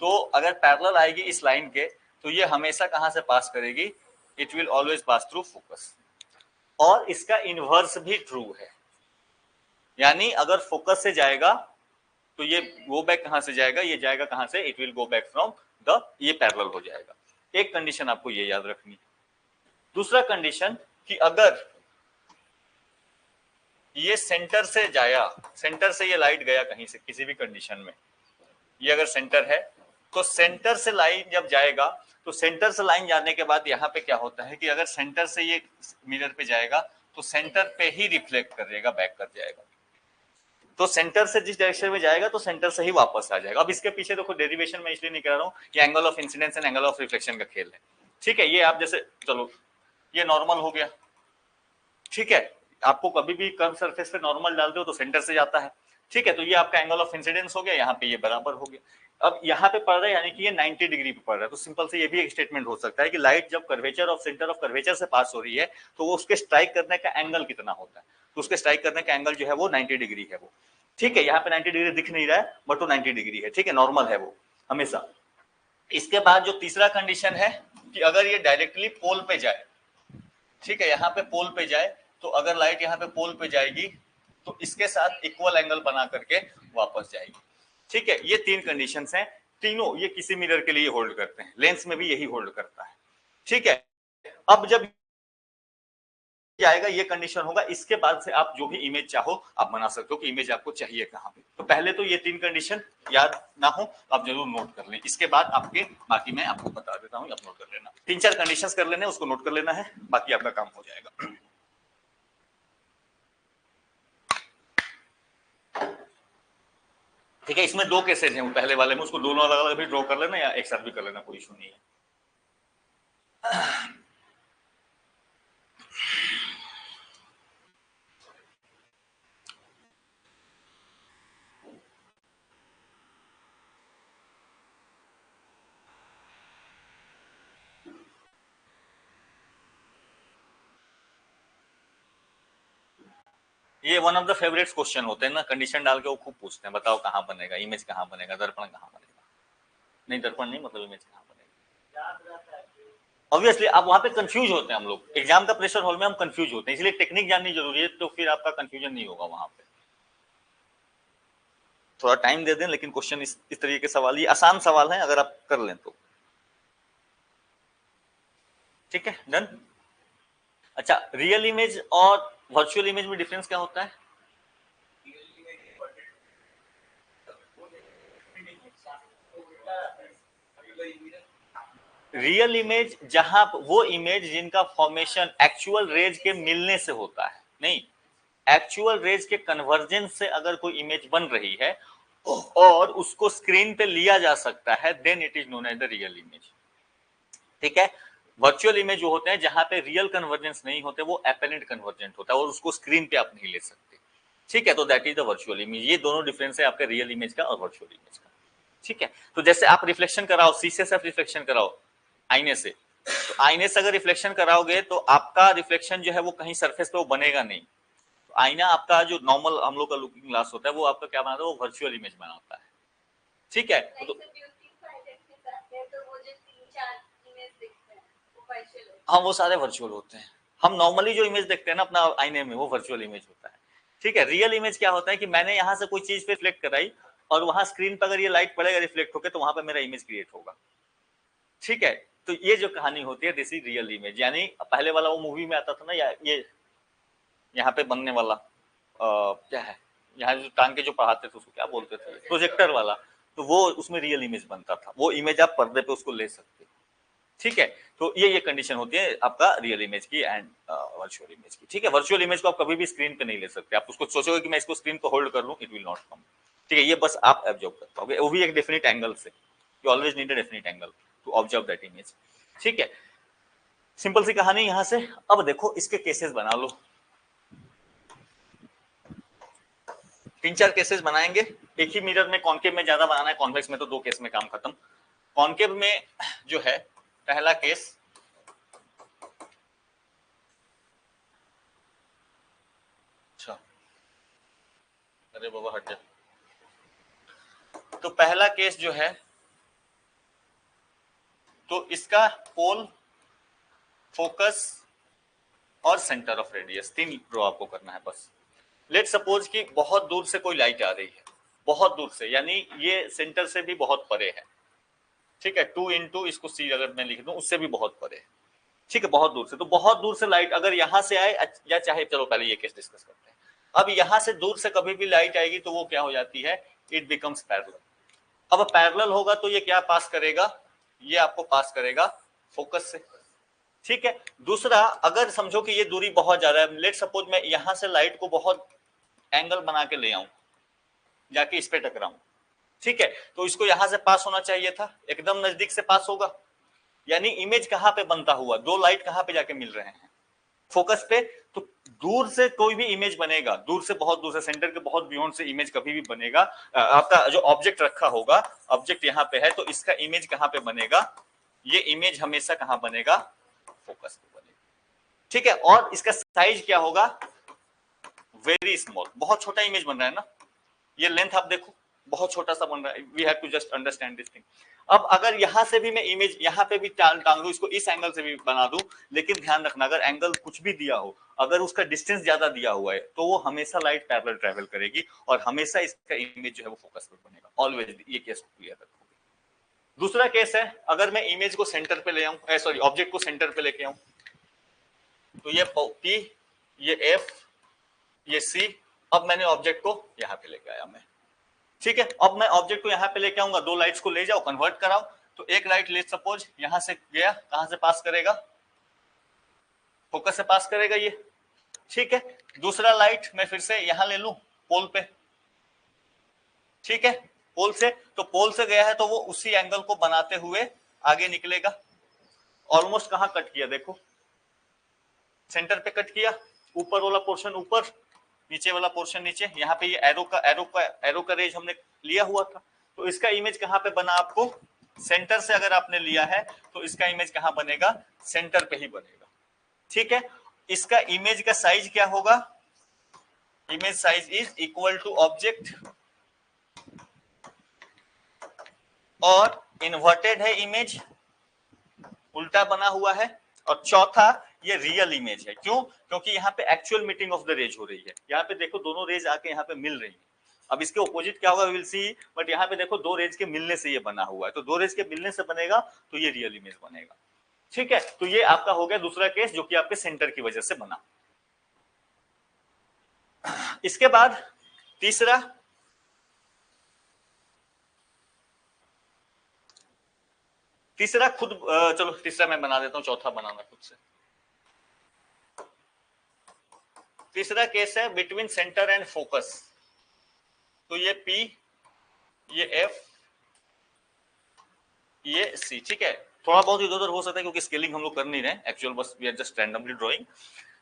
तो अगर पैरेलल आएगी इस लाइन के, तो ये हमेशा कहां से पास करेगी, it will always pass through focus. और इसका इनवर्स भी ट्रू है, यानी अगर फोकस से जाएगा तो ये गो बैक कहां से जाएगा, ये जाएगा कहां से, it will go back from the, ये पैरेलल हो जाएगा। एक कंडीशन आपको ये याद रखनी है। दूसरा कंडीशन कि अगर ये सेंटर से जाया, सेंटर से ये लाइट गया कहीं से किसी भी कंडीशन में, ये अगर सेंटर है, तो सेंटर से लाइन जब जाएगा, तो सेंटर से लाइन जाने के बाद यहाँ पे क्या होता है कि अगर सेंटर से ये मिरर पे जाएगा, तो सेंटर पे ही रिफ्लेक्ट करेगा, बैक कर जाएगा। तो सेंटर से जिस डायरेक्शन में जाएगा, तो सेंटर से ही वापस आ जाएगा। अब इसके पीछे देखो डेरिवेशन में इसलिए नहीं कह रहा हूँ कि angle of incidence and angle of reflection का खेल है, ठीक है। ये आप जैसे, चलो ये नॉर्मल हो गया, ठीक है। आपको कभी भी कर्व सरफेस पे नॉर्मल डालते हो तो सेंटर से जाता है, ठीक है। तो ये आपका एंगल ऑफ इंसिडेंस हो गया, यहाँ पे ये बराबर हो गया। अब यहाँ पे पड़ रहा है, यानी कि ये 90 डिग्री पे पड़ रहा है, तो सिंपल से ये भी एक स्टेटमेंट हो सकता है कि लाइट जब curvature of centre of curvature से पास हो रही है, तो वो उसके स्ट्राइक करने का एंगल कितना होता है, तो उसके स्ट्राइक करने का एंगल जो है वो 90 डिग्री है वो, ठीक है। यहाँ पे 90 डिग्री दिख नहीं रहा है, बट वो 90 डिग्री है, ठीक है, नॉर्मल है वो हमेशा। इसके बाद जो तीसरा कंडीशन है कि अगर ये डायरेक्टली पोल पे जाए, ठीक है, यहाँ पे पोल पे जाए, तो अगर लाइट यहाँ पे पोल पे जाएगी, तो इसके साथ इक्वल एंगल बना करके वापस जाएगी, ठीक है। ये तीन कंडीशंस हैं, तीनों ये किसी मिरर के लिए होल्ड करते हैं, लेंस में भी यही होल्ड करता है, ठीक है। अब जब आएगा ये कंडीशन होगा, इसके बाद से आप जो भी इमेज चाहो आप बना सकते हो कि इमेज आपको चाहिए कहां पे। तो पहले तो ये तीन कंडीशन याद ना हो तो आप जरूर नोट कर लें, इसके बाद आपके बाकी मैं आपको बता देता हूं, आप नोट कर लेना। तीन चार कंडीशंस कर लेने, उसको नोट कर लेना है, बाकी आपका काम हो जाएगा। ठीक है, इसमें दो केसेज हैं, पहले वाले में उसको दोनों अलग अलग भी ड्रॉ कर लेना या एक साथ भी कर लेना, कोई इशू नहीं है। ये one of the favourite question होते हैं ना, कंडीशन डाल के वो खूब पूछते हैं, बताओ कहाँ बनेगा इमेज, कहाँ बनेगा दर्पण, कहाँ बनेगा, नहीं दर्पण नहीं, मतलब इमेज कहाँ बनेगा। ऑब्वियसली आप वहां पे कंफ्यूज होते हैं, हम लोग एग्जाम का प्रेशर हॉल में हम कंफ्यूज होते हैं, इसलिए टेक्निक जाननी जरूरी है, तो फिर आपका कंफ्यूजन नहीं होगा वहां पे। थोड़ा टाइम दे दें, लेकिन क्वेश्चन इस तरीके के सवाल, ये आसान सवाल है, अगर आप कर लें तो ठीक है, डन। अच्छा, रियल इमेज और वर्चुअल इमेज में डिफरेंस क्या होता है? रियल इमेज जहां वो इमेज जिनका फॉर्मेशन एक्चुअल रेज के मिलने से होता है, नहीं, एक्चुअल रेज के कन्वर्जेंस से अगर कोई इमेज बन रही है और उसको स्क्रीन पे लिया जा सकता है, then it is known as the real image, ठीक है। वर्चुअल इमेज जो होते हैं जहां पे रियल कन्वर्जेंस नहीं होते, वो एपेरेंट कन्वर्जेंट होता है और उसको स्क्रीन पे आप नहीं ले सकते, ठीक है। तो that is the virtual image. ये दोनों डिफरेंस है आपके रियल इमेज का और वर्चुअल इमेज का, ठीक है। तो जैसे आप रिफ्लेक्शन कराओ, शीशे से आप रिफ्लेक्शन कराओ आईने से, तो आईने से अगर रिफ्लेक्शन कराओगे तो आपका रिफ्लेक्शन जो है वो कहीं सरफेस पे वो बनेगा नहीं। तो आईना आपका जो नॉर्मल हम लोग का लुकिंग ग्लास होता है, वो आपका क्या बनाता है, वो वर्चुअल इमेज बनाता है, ठीक है। तो हाँ, वो सारे वर्चुअल होते हैं। हम नॉर्मली जो इमेज देखते हैं ना अपना आईने में, वो वर्चुअल इमेज होता है, ठीक है। रियल इमेज क्या होता है कि मैंने यहाँ से कोई चीज पे रिफ्लेक्ट कराई और वहां स्क्रीन पर अगर ये लाइट पड़ेगा रिफ्लेक्ट होकर तो वहां पर मेरा इमेज क्रिएट होगा। ठीक है, तो ये जो कहानी होती है दिस इज रियल इमेज। यानी पहले वाला वो मूवी में आता था ना, या ये यहाँ पे बनने वाला क्या है, यहाँ जो टांग के जो पढ़ाते थे उसको क्या बोलते थे, प्रोजेक्टर वाला, तो वो उसमें रियल इमेज बनता था, वो इमेज आप पर्दे पे उसको ले सकते। ठीक है, तो ये कंडीशन होती है आपका रियल इमेज की एंड वर्चुअल इमेज की। ठीक है, वर्चुअल इमेज को आप कभी भी स्क्रीन पे नहीं ले सकते, आप उसको सोचोगे कि मैं इसको स्क्रीन पे होल्ड कर लूं, इट विल नॉट कम। ठीक है, ये बस आप ऑब्जर्व कर पाओगे, वो भी एक डेफिनेट एंगल से, you always need a definite angle to observe that image. ठीक है, सिंपल सी कहानी यहां से। अब देखो इसके केसेस बना लो, 3-4 केसेस बनाएंगे। एक ही मिरर में कॉन्केव में ज्यादा बनाना है, कॉन्वेक्स में तो 2 केस में काम खत्म। कॉन्केव में जो है पहला केस, अच्छा अरे बाबा हट जा। तो पहला केस जो है, तो इसका पोल, फोकस और सेंटर ऑफ रेडियस 3 ड्रॉ आपको करना है बस। लेट सपोज कि बहुत दूर से कोई लाइट आ रही है, बहुत दूर से, यानी ये सेंटर से भी बहुत परे है। ठीक है, 2 इंटू इसको सी अगर मैं लिख दूं, उससे भी बहुत परे है। ठीक है, बहुत दूर से, तो बहुत दूर से लाइट अगर यहां से आए, या चाहे, चलो पहले ये केस डिस्कस करते हैं। अब यहां से दूर से कभी भी लाइट आएगी तो वो क्या हो जाती है, इट बिकम्स पैरेलल। अब पैरेलल होगा तो ये क्या पास करेगा, ये आपको पास करेगा फोकस से। ठीक है, दूसरा, अगर समझो कि ये दूरी बहुत ज्यादा है, लेट सपोज मैं यहां से लाइट को बहुत एंगल बना के ले आऊं, जाके इस पे टकराऊं। ठीक है, तो इसको यहां से पास होना चाहिए था, एकदम नजदीक से पास होगा, यानी इमेज कहां पे बनता हुआ, 2 लाइट कहां पे जाके मिल रहे हैं, फोकस पे। तो दूर से कोई भी इमेज बनेगा, दूर से, बहुत दूर से, सेंटर के बहुत बियॉन्ड से इमेज कभी भी बनेगा, आपका जो ऑब्जेक्ट रखा होगा, ऑब्जेक्ट यहाँ पे है, तो इसका इमेज कहां पे बनेगा, ये इमेज हमेशा कहां बनेगा, फोकस पे बनेगा। ठीक है, और इसका साइज क्या होगा, वेरी स्मॉल, बहुत छोटा इमेज बन रहा है ना, ये लेंथ आप देखो बहुत छोटा सा बन रहा है, we have to just understand this thing. अब अगर यहां से भी मैं इमेज यहाँ पे भी टांग दूं, इसको इस एंगल से भी बना दूं, लेकिन ध्यान रखना अगर एंगल कुछ भी दिया हो, अगर उसका डिस्टेंस ज्यादा दिया हुआ है, तो वो हमेशा लाइट पैरेलल ट्रेवल करेगी और हमेशा इसका इमेज जो है वो फोकस पर बनेगा, ऑलवेज। ये केस क्लियर रखोगे। दूसरा केस है, अगर मैं इमेज को सेंटर पे ले आऊं, सॉरी ऑब्जेक्ट को सेंटर पे लेके आऊं, तो ये P, ये F, ये C, अब मैंने ऑब्जेक्ट को यहां पे लेके आया मैं। ठीक है, अब मैं ऑब्जेक्ट को यहां पे लेके आऊंगा, 2 लाइट्स को ले जाओ, कन्वर्ट कराओ, तो एक लाइट ले सपोज यहां से गया, कहां से पास करेगा, फोकस से पास करेगा ये। ठीक है, दूसरा लाइट मैं फिर से यहां ले लूं, पोल पे। ठीक है, पोल से, तो पोल से गया है तो वो उसी एंगल को बनाते हुए आगे निकलेगा। ऑलमोस्ट कहां कट किया देखो, सेंटर पे कट किया, ऊपर वाला पोर्शन ऊपर, नीचे वाला पोर्शन नीचे। यहाँ पे ये एरो का रेज हमने लिया हुआ था, तो इसका इमेज कहां पे बना आपको, सेंटर से अगर आपने लिया है तो इसका इमेज कहां बनेगा, सेंटर पे ही बनेगा। ठीक है, इसका इमेज का साइज क्या होगा, image size is equal to object, और इन्वर्टेड है इमेज, उल्टा बना हुआ है। और चौथा, ये रियल इमेज है। क्यों, क्योंकि यहाँ पे actual meeting of the rays हो रही है। यहाँ पे देखो दोनों रेज आके यहाँ पे मिल रही है। अब इसके ऑपोजिट क्या होगा, विल सी, बट यहाँ पे देखो 2 रेज के मिलने से ये बना हुआ है, तो 2 रेज के मिलने से बनेगा तो ये रियल इमेज बनेगा। ठीक है, तो ये आपका हो गया दूसरा केस जो कि आपके सेंटर की वजह से बना। इसके बाद तीसरा, खुद, चलो तीसरा मैं बना देता हूं, चौथा बनाना खुद से। तीसरा केस है बिटवीन सेंटर एंड फोकस, तो ये P, ये F, ये C। ठीक है, थोड़ा बहुत इधर उधर हो सकता है क्योंकि स्केलिंग हम लोग कर नहीं रहे एक्चुअल, बस we are just randomly drawing.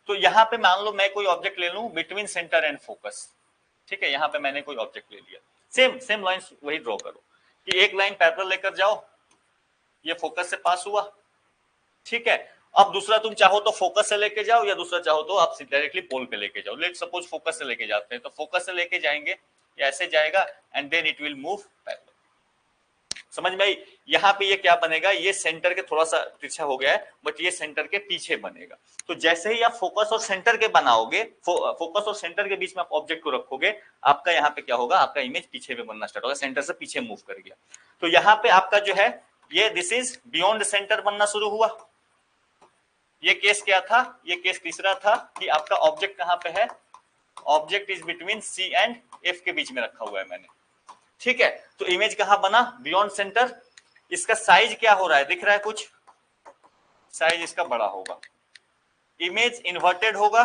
तो यहाँ पे मान लो मैं कोई ऑब्जेक्ट ले लूं बिटवीन सेंटर एंड फोकस। ठीक है, यहाँ पे मैंने कोई ऑब्जेक्ट ले लिया, सेम लाइंस वही ड्रॉ करो कि एक लाइन पैरेलल लेकर जाओ, ये फोकस से पास हुआ। ठीक है, अब दूसरा तुम चाहो तो फोकस से लेके जाओ, या दूसरा चाहो तो आप डायरेक्टली पोल पे लेके जाओ। लेट सपोज फोकस से लेके जाते हैं, तो फोकस से लेके जाएंगे, ऐसे जाएगा and then it will move parallel. समझ में आई? यहाँ पे ये क्या बनेगा, ये सेंटर के थोड़ा सा तिरछा हो गया है, बट ये सेंटर के पीछे बनेगा। तो जैसे ही आप फोकस और सेंटर के बनाओगे, फोकस और सेंटर के बीच में आप ऑब्जेक्ट को रखोगे, आपका यहाँ पे क्या होगा, आपका इमेज पीछे में बनना स्टार्ट होगा, सेंटर से पीछे मूव कर गया। तो यहाँ पे आपका जो है ये दिस इज बियॉन्ड सेंटर बनना शुरू हुआ। ये केस क्या था, ये केस तीसरा था कि आपका ऑब्जेक्ट कहाँ पे है, object is between C and F के बीच में रखा हुआ है मैंने, ठीक है। तो इमेज कहां बना, बियॉन्ड सेंटर। इसका साइज क्या हो रहा है, दिख रहा है कुछ, साइज इसका बड़ा होगा, इमेज इन्वर्टेड होगा,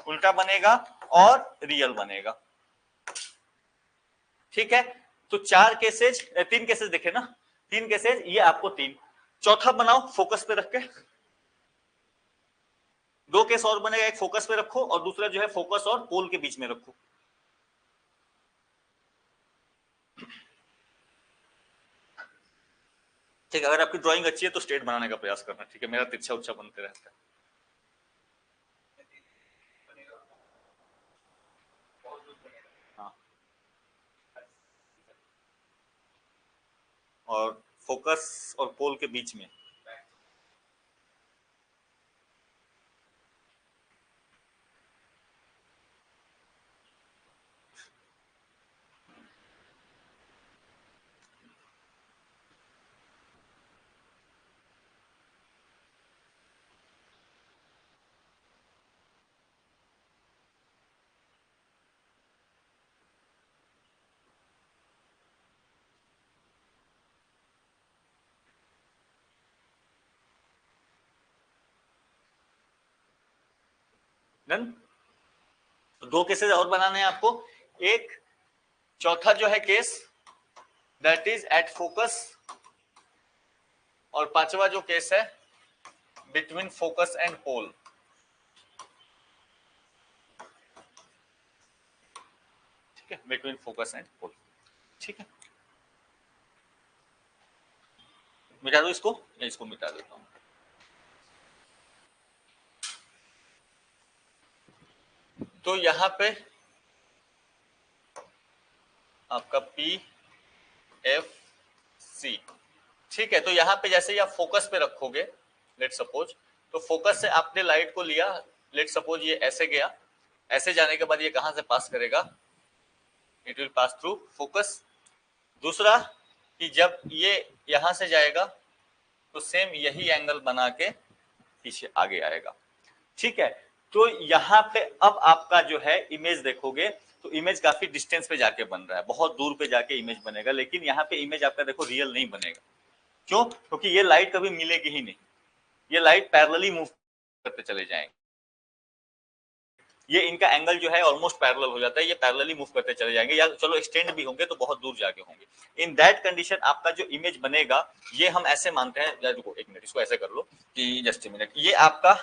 उल्टा बनेगा और रियल बनेगा, ठीक है। तो चार केसेज, तीन केसेज देखे ना, तीन केसेज, ये आपको तीन। चौथा बनाओ फोकस पे रख के, दो केस और बनेगा, एक फोकस पे रखो और दूसरा जो है फोकस और पोल के बीच में रखो। ठीक है, अगर आपकी ड्राइंग अच्छी है तो स्ट्रेट बनाने का प्रयास करना, ठीक है, मेरा तिरछा उच्छा बनते रहता है। हाँ, और फोकस और पोल के बीच में। डन। दो केसेस और बनाने हैं आपको, एक चौथा जो है case that is at focus, और पांचवा जो केस है बिटवीन फोकस एंड पोल। ठीक है, बिटवीन फोकस एंड पोल, ठीक है। मिटा दो इसको, या इसको मिटा देता हूं। तो यहां पे आपका पी एफ सी, ठीक है। तो यहां पे जैसे ही आप फोकस पे रखोगे, लेट सपोज, तो फोकस से आपने लाइट को लिया, लेट सपोज ये ऐसे गया, ऐसे जाने के बाद ये कहां से पास करेगा, it will pass through focus. दूसरा कि जब ये यहां से जाएगा तो सेम यही एंगल बना के पीछे आगे आएगा, ठीक है। तो यहाँ पे अब आपका जो है इमेज देखोगे तो इमेज काफी डिस्टेंस पे जाके बन रहा है, बहुत दूर पे जाके इमेज बनेगा, लेकिन यहाँ पे इमेज आपका देखो रियल नहीं बनेगा। क्यों? क्योंकि ये लाइट कभी मिलेगी ही नहीं, ये लाइट पैरेलली मूव करते चले जाएंगे, ये इनका एंगल जो है ऑलमोस्ट पैरेलल हो जाता है, ये पैरेलली मूव करते चले जाएंगे, या चलो एक्सटेंड भी होंगे तो बहुत दूर जाके होंगे। इन दैट कंडीशन आपका जो इमेज बनेगा, ये हम ऐसे मानते हैं, रुको एक मिनट, इसको ऐसे कर लो कि जस्ट मिनट, ये आपका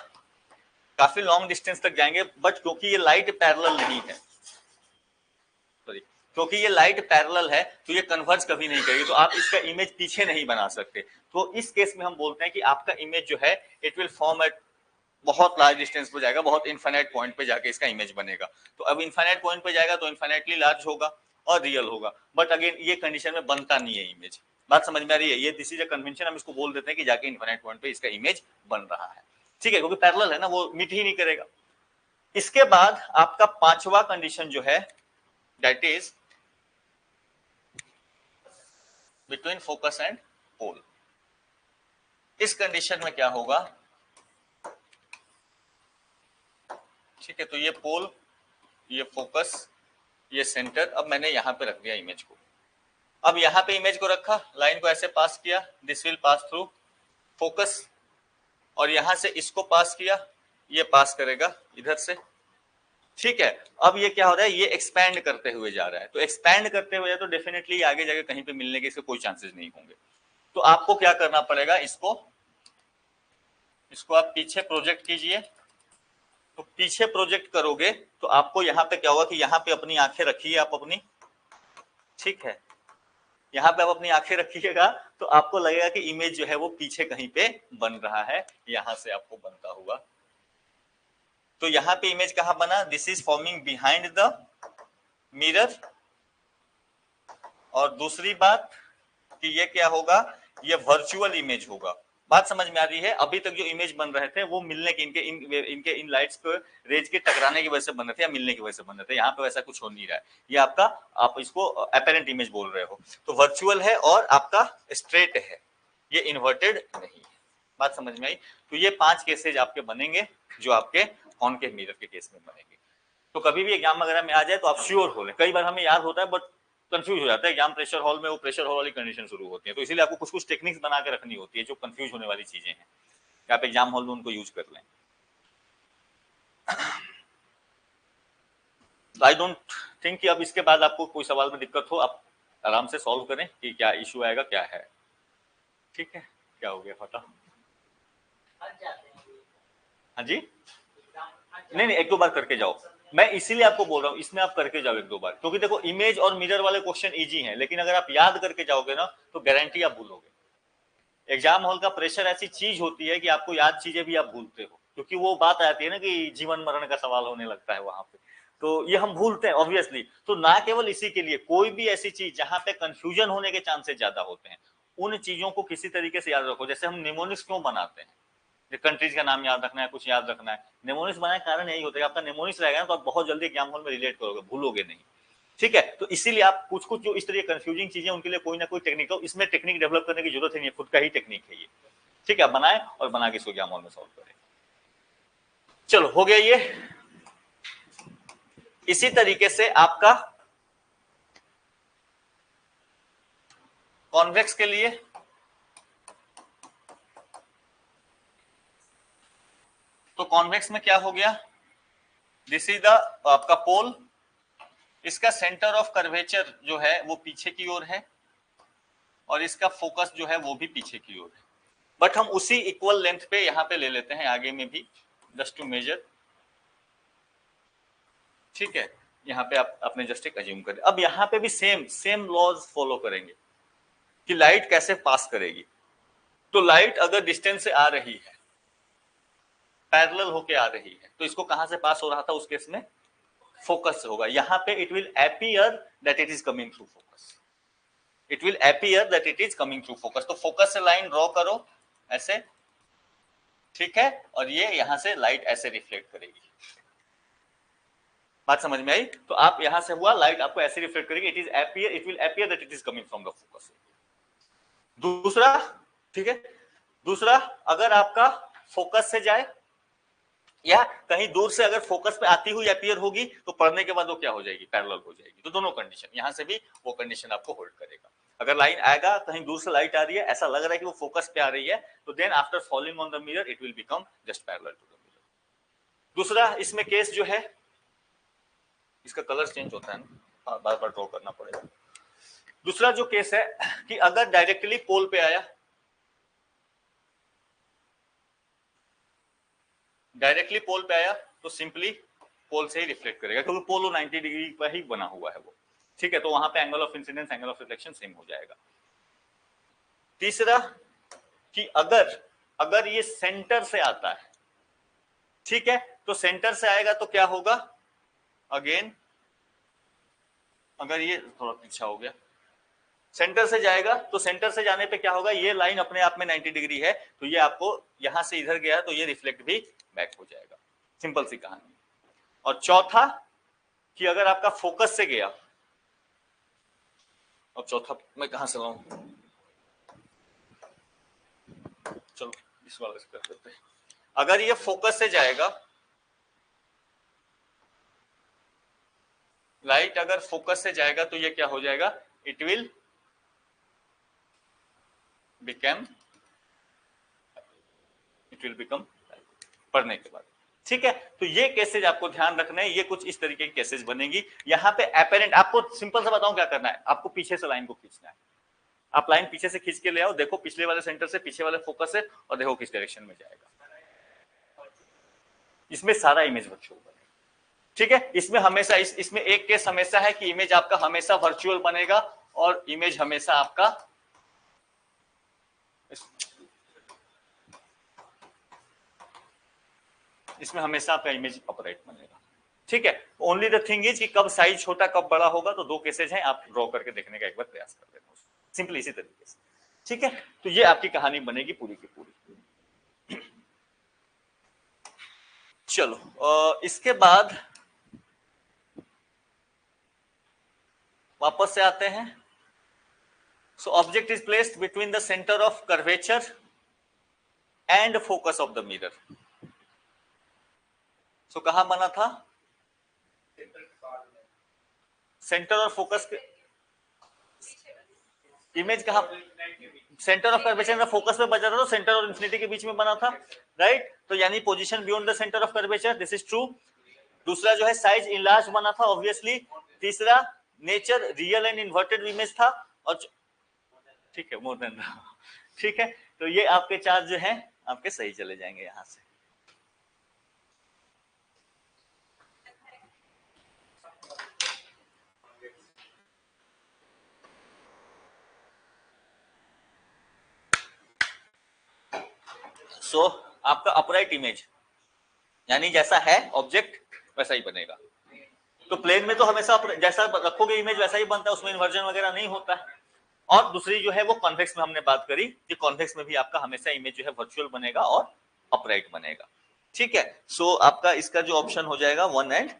काफी लॉन्ग डिस्टेंस तक जाएंगे, बट क्योंकि ये लाइट पैरेलल नहीं है, सॉरी, क्योंकि ये लाइट पैरेलल है तो ये कन्वर्ज कभी नहीं करेगी, तो आप इसका इमेज पीछे नहीं बना सकते। तो इस केस में हम बोलते हैं कि आपका इमेज जो है इट विल फॉर्म एट बहुत लार्ज डिस्टेंस पे जाएगा, बहुत इनफाइनाइट पॉइंट पे जाके इसका इमेज बनेगा। तो अब इनफाइनाइट पॉइंट पे जाएगा तो इनफाइनाइटली लार्ज होगा और रियल होगा, बट अगेन ये कंडीशन में बनता नहीं है इमेज। बात समझ में आ रही है? ये दिस इज अ कन्वेंशन, हम इसको बोल देते हैं कि जाके इनफाइनाइट पॉइंट पे इसका इमेज बन रहा है, ठीक है, क्योंकि पैरेलल है ना, वो मीट ही नहीं करेगा। इसके बाद आपका पांचवा कंडीशन जो है that is between focus and pole. इस कंडीशन में क्या होगा, ठीक है, तो ये पोल, ये फोकस, ये सेंटर, अब मैंने यहां पे रख दिया इमेज को। अब यहां पे इमेज को रखा, लाइन को ऐसे पास किया, this will pass through focus, और यहां से इसको पास किया, ये पास करेगा इधर से, ठीक है। अब ये क्या हो रहा है, ये एक्सपैंड करते हुए जा रहा है, तो एक्सपैंड करते हुए तो डेफिनेटली आगे जाके कहीं पे मिलने के इसके कोई चांसेस नहीं होंगे। तो आपको क्या करना पड़ेगा, इसको आप पीछे प्रोजेक्ट कीजिए। तो पीछे प्रोजेक्ट करोगे तो आपको यहाँ पे क्या होगा कि यहाँ पे अपनी आंखें रखिए आप अपनी, ठीक है, यहाँ पे आप अपनी आंखें रखिएगा तो आपको लगेगा कि इमेज जो है वो पीछे कहीं पे बन रहा है, यहां से आपको बनता हुआ। तो यहाँ पे इमेज कहां बना, this is forming behind the mirror. और दूसरी बात, कि ये क्या होगा, ये वर्चुअल इमेज होगा। बात समझ में आ रही है? अभी तक जो इमेज बन रहे थे वो मिलने के इनके इन लाइट्स पे रेज के टकराने की वजह से बन रहे थे या मिलने की वजह से बन रहे थे। यहाँ पे वैसा कुछ हो नहीं रहा है, ये आपका, आप इसको अपेरेंट इमेज बोल रहे हो, तो वर्चुअल है और आपका स्ट्रेट है, ये इन्वर्टेड नहीं है। बात समझ में आई? तो ये 5 केसेज आपके बनेंगे जो आपके कॉनकेव मिरर के केस में बनेंगे। तो कभी भी एग्जाम वगैरह में आ जाए तो आप श्योर हो लें। कई बार हमें याद होता है बट कंफ्यूज हो जाता है एग्जाम प्रेशर हॉल में, वो प्रेशर हॉल वाली कंडीशन शुरू होती है, तो इसीलिए आपको कुछ कुछ टेक्निक्स बना के रखनी होती है जो कंफ्यूज होने वाली चीजें हैं, आप एग्जाम हॉल में उनको यूज कर लें। आई डोंट थिंक कि अब इसके बाद आपको कोई सवाल में दिक्कत हो, आप आराम से सॉल्व करें कि क्या इश्यू आएगा क्या है। ठीक है, क्या हो गया फटा? हाँ जी, नहीं एक दो बार करके जाओ, मैं इसीलिए आपको बोल रहा हूँ इसमें आप करके जाओ एक दो बार, क्योंकि देखो इमेज और मिरर वाले क्वेश्चन इजी हैं, लेकिन अगर आप याद करके जाओगे ना तो गारंटी आप भूलोगे। एग्जाम हॉल का प्रेशर ऐसी चीज होती है कि आपको याद चीजें भी आप भूलते हो, क्योंकि वो बात आती है ना कि जीवन मरण का सवाल होने लगता है वहां पे, तो ये हम भूलते हैं ऑब्वियसली। तो ना केवल इसी के लिए, कोई भी ऐसी चीज जहां पे कंफ्यूजन होने के चांसेस ज्यादा होते हैं, उन चीजों को किसी तरीके से याद रखो। जैसे हम निमोनिक्स क्यों बनाते हैं, कंट्रीज का नाम याद रखना है, कुछ याद रखना है, निमोनिक्स बनाने का कारण यही होता है आपका निमोनिक्स रहेगा ना तो आप बहुत जल्दी एग्जाम हॉल में रिलेट करोगे, भूलोगे नहीं। ठीक है, तो इसीलिए आप कुछ कुछ जो इस तरह कंफ्यूजिंग चीजें उनके लिए कोई ना कोई टेक्निक हो, इसमें टेक्निक डेवलप करने की जरूरत ही नहीं है, खुद का ही टेक्निक है ये। ठीक है, आप बनाए और बना के इसको एग्जाम हॉल में सॉल्व करें। चलो हो गया ये। इसी तरीके से आपका कॉन्वेक्स के लिए तो कॉन्वेक्स में क्या हो गया, दिस इज द आपका पोल, इसका सेंटर ऑफ कर्वेचर जो है वो पीछे की ओर है और इसका फोकस जो है वो भी पीछे की ओर है, बट हम उसी इक्वल लेंथ पे यहां पे ले लेते हैं आगे में भी, जस्ट टू मेजर। ठीक है, यहाँ पे आप अपने जस्ट एक अज्यूम करें। अब यहाँ पे भी सेम लॉज फॉलो करेंगे कि लाइट कैसे पास करेगी। तो लाइट अगर डिस्टेंस से आ रही है, पैरेलल होके आ रही है, तो इसको कहां से पास हो रहा था उस केस में, फोकस से होगा। यहाँ पे it will appear that it is coming through focus, it will appear that it is coming through focus. तो फोकस से लाइन ड्रॉ करो ऐसे, ठीक है, और ये यहां से लाइट ऐसे रिफ्लेक्ट करेगी। बात समझ में आई? तो आप यहां से हुआ लाइट आपको ऐसे रिफ्लेक्ट करेगी, it will appear that it is coming from the focus. दूसरा, ठीक है, दूसरा अगर आपका फोकस से जाए या कहीं दूर से अगर फोकस पे आती हुई अपीयर होगी तो पढ़ने के बाद वो क्या हो जाएगी, पैरेलल हो जाएगी। तो दोनों कंडीशन, यहां से भी वो कंडीशन आपको होल्ड करेगा। अगर लाइन आएगा, कहीं दूर से लाइट आ रही है, ऐसा लग रहा है कि वो फोकस पे आ रही है, तो then after falling on the mirror it will become just parallel to the mirror. दूसरा इसमें केस जो है, इसका कलर चेंज होता है ना, बार बार ड्रॉ करना पड़ेगा। दूसरा जो केस है कि अगर डायरेक्टली पोल पे आया, डायरेक्टली पोल पे आया तो सिंपली पोल से ही रिफ्लेक्ट करेगा, क्योंकि पोल 90 डिग्री पर ही बना हुआ है वो। ठीक है, तो वहां पे angle of incidence, angle of reflection same हो जाएगा। तीसरा कि अगर ये सेंटर से आता है, ठीक है, तो सेंटर से आएगा तो क्या होगा, अगेन अगर ये थोड़ा पीछा हो गया, सेंटर से जाएगा तो सेंटर से जाने पे क्या होगा, ये लाइन अपने आप में 90 डिग्री है, तो ये आपको यहां से इधर गया तो ये रिफ्लेक्ट भी बैक हो जाएगा। सिंपल सी कहानी। और चौथा कि अगर आपका फोकस से गया, अब चौथा मैं कहां से लाऊं, चलो इस वाले से कर देते हैं। अगर ये फोकस से जाएगा, लाइट अगर फोकस से जाएगा तो ये क्या हो जाएगा, इट विल बिकम पढ़ने के बाद। ठीक है, तो ये केसेज आपको ध्यान रखना है, ये कुछ इस तरीके की केसेज बनेगी। यहाँ पे अपेरेंट, आपको सिंपल सा बताऊं क्या करना है, आपको पीछे से लाइन को खींचना है। आप लाइन पीछे से खींच के ले आओ, देखो पिछले वाले सेंटर से पीछे वाले फोकस है, और देखो किस डायरेक्शन में जाएगा। इसमें सारा इमेज वर्चुअल बनेगा। ठीक है, इसमें हमेशा इसमें एक केस हमेशा है कि इमेज आपका हमेशा वर्चुअल बनेगा और इमेज हमेशा आपका इसमें हमेशा आपका इमेज अपराइट बनेगा। ठीक है, ओनली द थिंग इज कि कब साइज छोटा कब बड़ा होगा, तो दो केसेज हैं, आप ड्रॉ करके देखने का एक बार प्रयास कर लेना। सिंपल इसी तरीके से, ठीक है। तो ये आपकी कहानी बनेगी पूरी की पूरी। चलो इसके बाद वापस से आते हैं। So object is placed between the centre of curvature and focus of the mirror. So कहां बना था? सेंटर और फोकस के इमेज कहां? सेंटर ऑफ कर्वेचर फोकस पे बचा था, तो सेंटर और इंफिनिटी के बीच में बना था, राइट। तो यानी position beyond the centre of curvature, this is true. दूसरा जो है साइज इनलार्ज बना था ऑब्वियसली। तीसरा nature real and inverted image था, और ठीक है मोर देन, ठीक है। तो ये आपके चार जो है आपके सही चले जाएंगे यहां से। सो आपका अपराइट इमेज यानी जैसा है ऑब्जेक्ट वैसा ही बनेगा। तो प्लेन में तो हमेशा जैसा रखोगे इमेज वैसा ही बनता है, उसमें इन्वर्जन वगैरह नहीं होता है। और दूसरी जो है वो कॉन्वेक्स में हमने बात करी कि कॉन्वेक्स में भी आपका हमेशा इमेज जो है वर्चुअल बनेगा और अपराइट बनेगा, ठीक है। सो आपका इसका जो ऑप्शन हो जाएगा 1 एंड।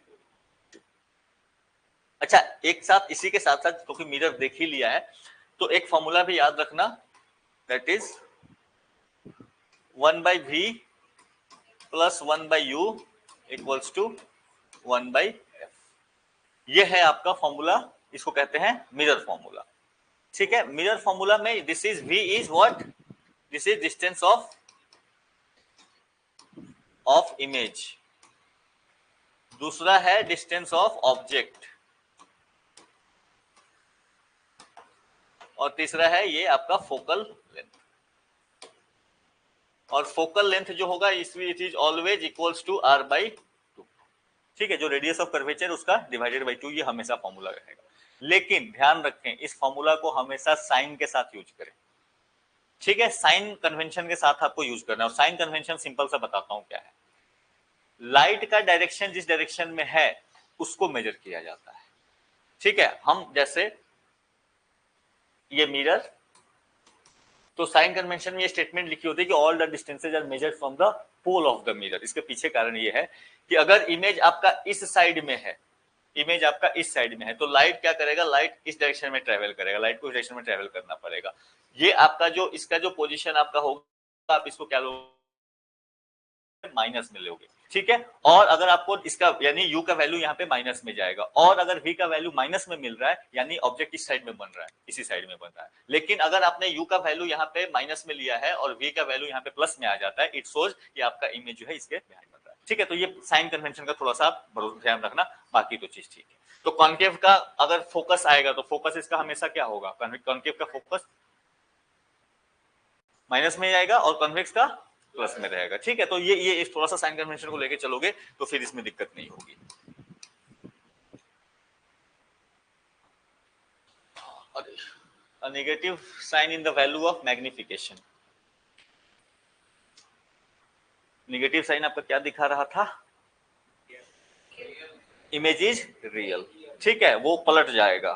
अच्छा एक साथ इसी के साथ साथ क्योंकि मिरर देख ही लिया है तो एक फॉर्मूला भी याद रखना, that is 1/v plus 1/u equals to 1/f। ये है आपका फॉर्मूला, इसको कहते हैं मिरर फॉर्मूला, ठीक है। मिरर फॉर्मूला में this is v is what? This is distance of image. दूसरा है डिस्टेंस ऑफ ऑब्जेक्ट, और तीसरा है ये आपका फोकल लेंथ। और फोकल लेंथ जो होगा it is always equals to r/2, ठीक है। जो रेडियस ऑफ कर्वेचर उसका डिवाइडेड बाई 2, ये हमेशा फॉर्मूला रहेगा। लेकिन ध्यान रखें इस फॉर्मूला को हमेशा साइन के साथ यूज करें, ठीक है। साइन कन्वेंशन के साथ आपको यूज करना है, और साइन कन्वेंशन सिंपल सा बताता हूं क्या है। लाइट का डायरेक्शन जिस डायरेक्शन में है उसको मेजर किया जाता है, ठीक है। हम जैसे ये मिरर, तो साइन कन्वेंशन में ये स्टेटमेंट लिखी होती है कि all the distances are measured from the pole of the mirror. इसके पीछे कारण ये है कि अगर इमेज आपका इस साइड में है, इमेज आपका इस साइड में है, तो लाइट क्या करेगा? लाइट इस डायरेक्शन में ट्रेवल करेगा, लाइट को इस डायरेक्शन में ट्रेवल करना पड़ेगा। ये आपका जो इसका जो पोजीशन आपका होगा, आप इसको क्या लोगे? माइनस में लोगे, ठीक है। और अगर आपको इसका यानी u का वैल्यू यहाँ पे माइनस में जाएगा, और अगर v का वैल्यू माइनस में मिल रहा है यानी ऑब्जेक्ट इस साइड में बन रहा है, इसी साइड में बन रहा है। लेकिन अगर आपने u का वैल्यू यहाँ पे माइनस में लिया है और v का वैल्यू यहाँ पे प्लस में आ जाता है, इट शोज कि आपका इमेज जो है इसके बिहाइंड बन रहा है, ठीक है। तो ये साइन कन्वेंशन का थोड़ा सा ध्यान रखना, बाकी तो चीज ठीक है। तो कॉन्केव का अगर फोकस आएगा तो फोकस इसका हमेशा क्या होगा? कॉन्केव का फोकस माइनस में आएगा और कॉन्वेक्स का प्लस में रहेगा, ठीक है। तो ये थोड़ा सा साइन कन्वेंशन को लेके चलोगे तो फिर इसमें दिक्कत नहीं होगी। Negative sign in the value of magnification. Negative sign आपका क्या दिखा रहा था? इमेज इज रियल, ठीक है, वो पलट जाएगा,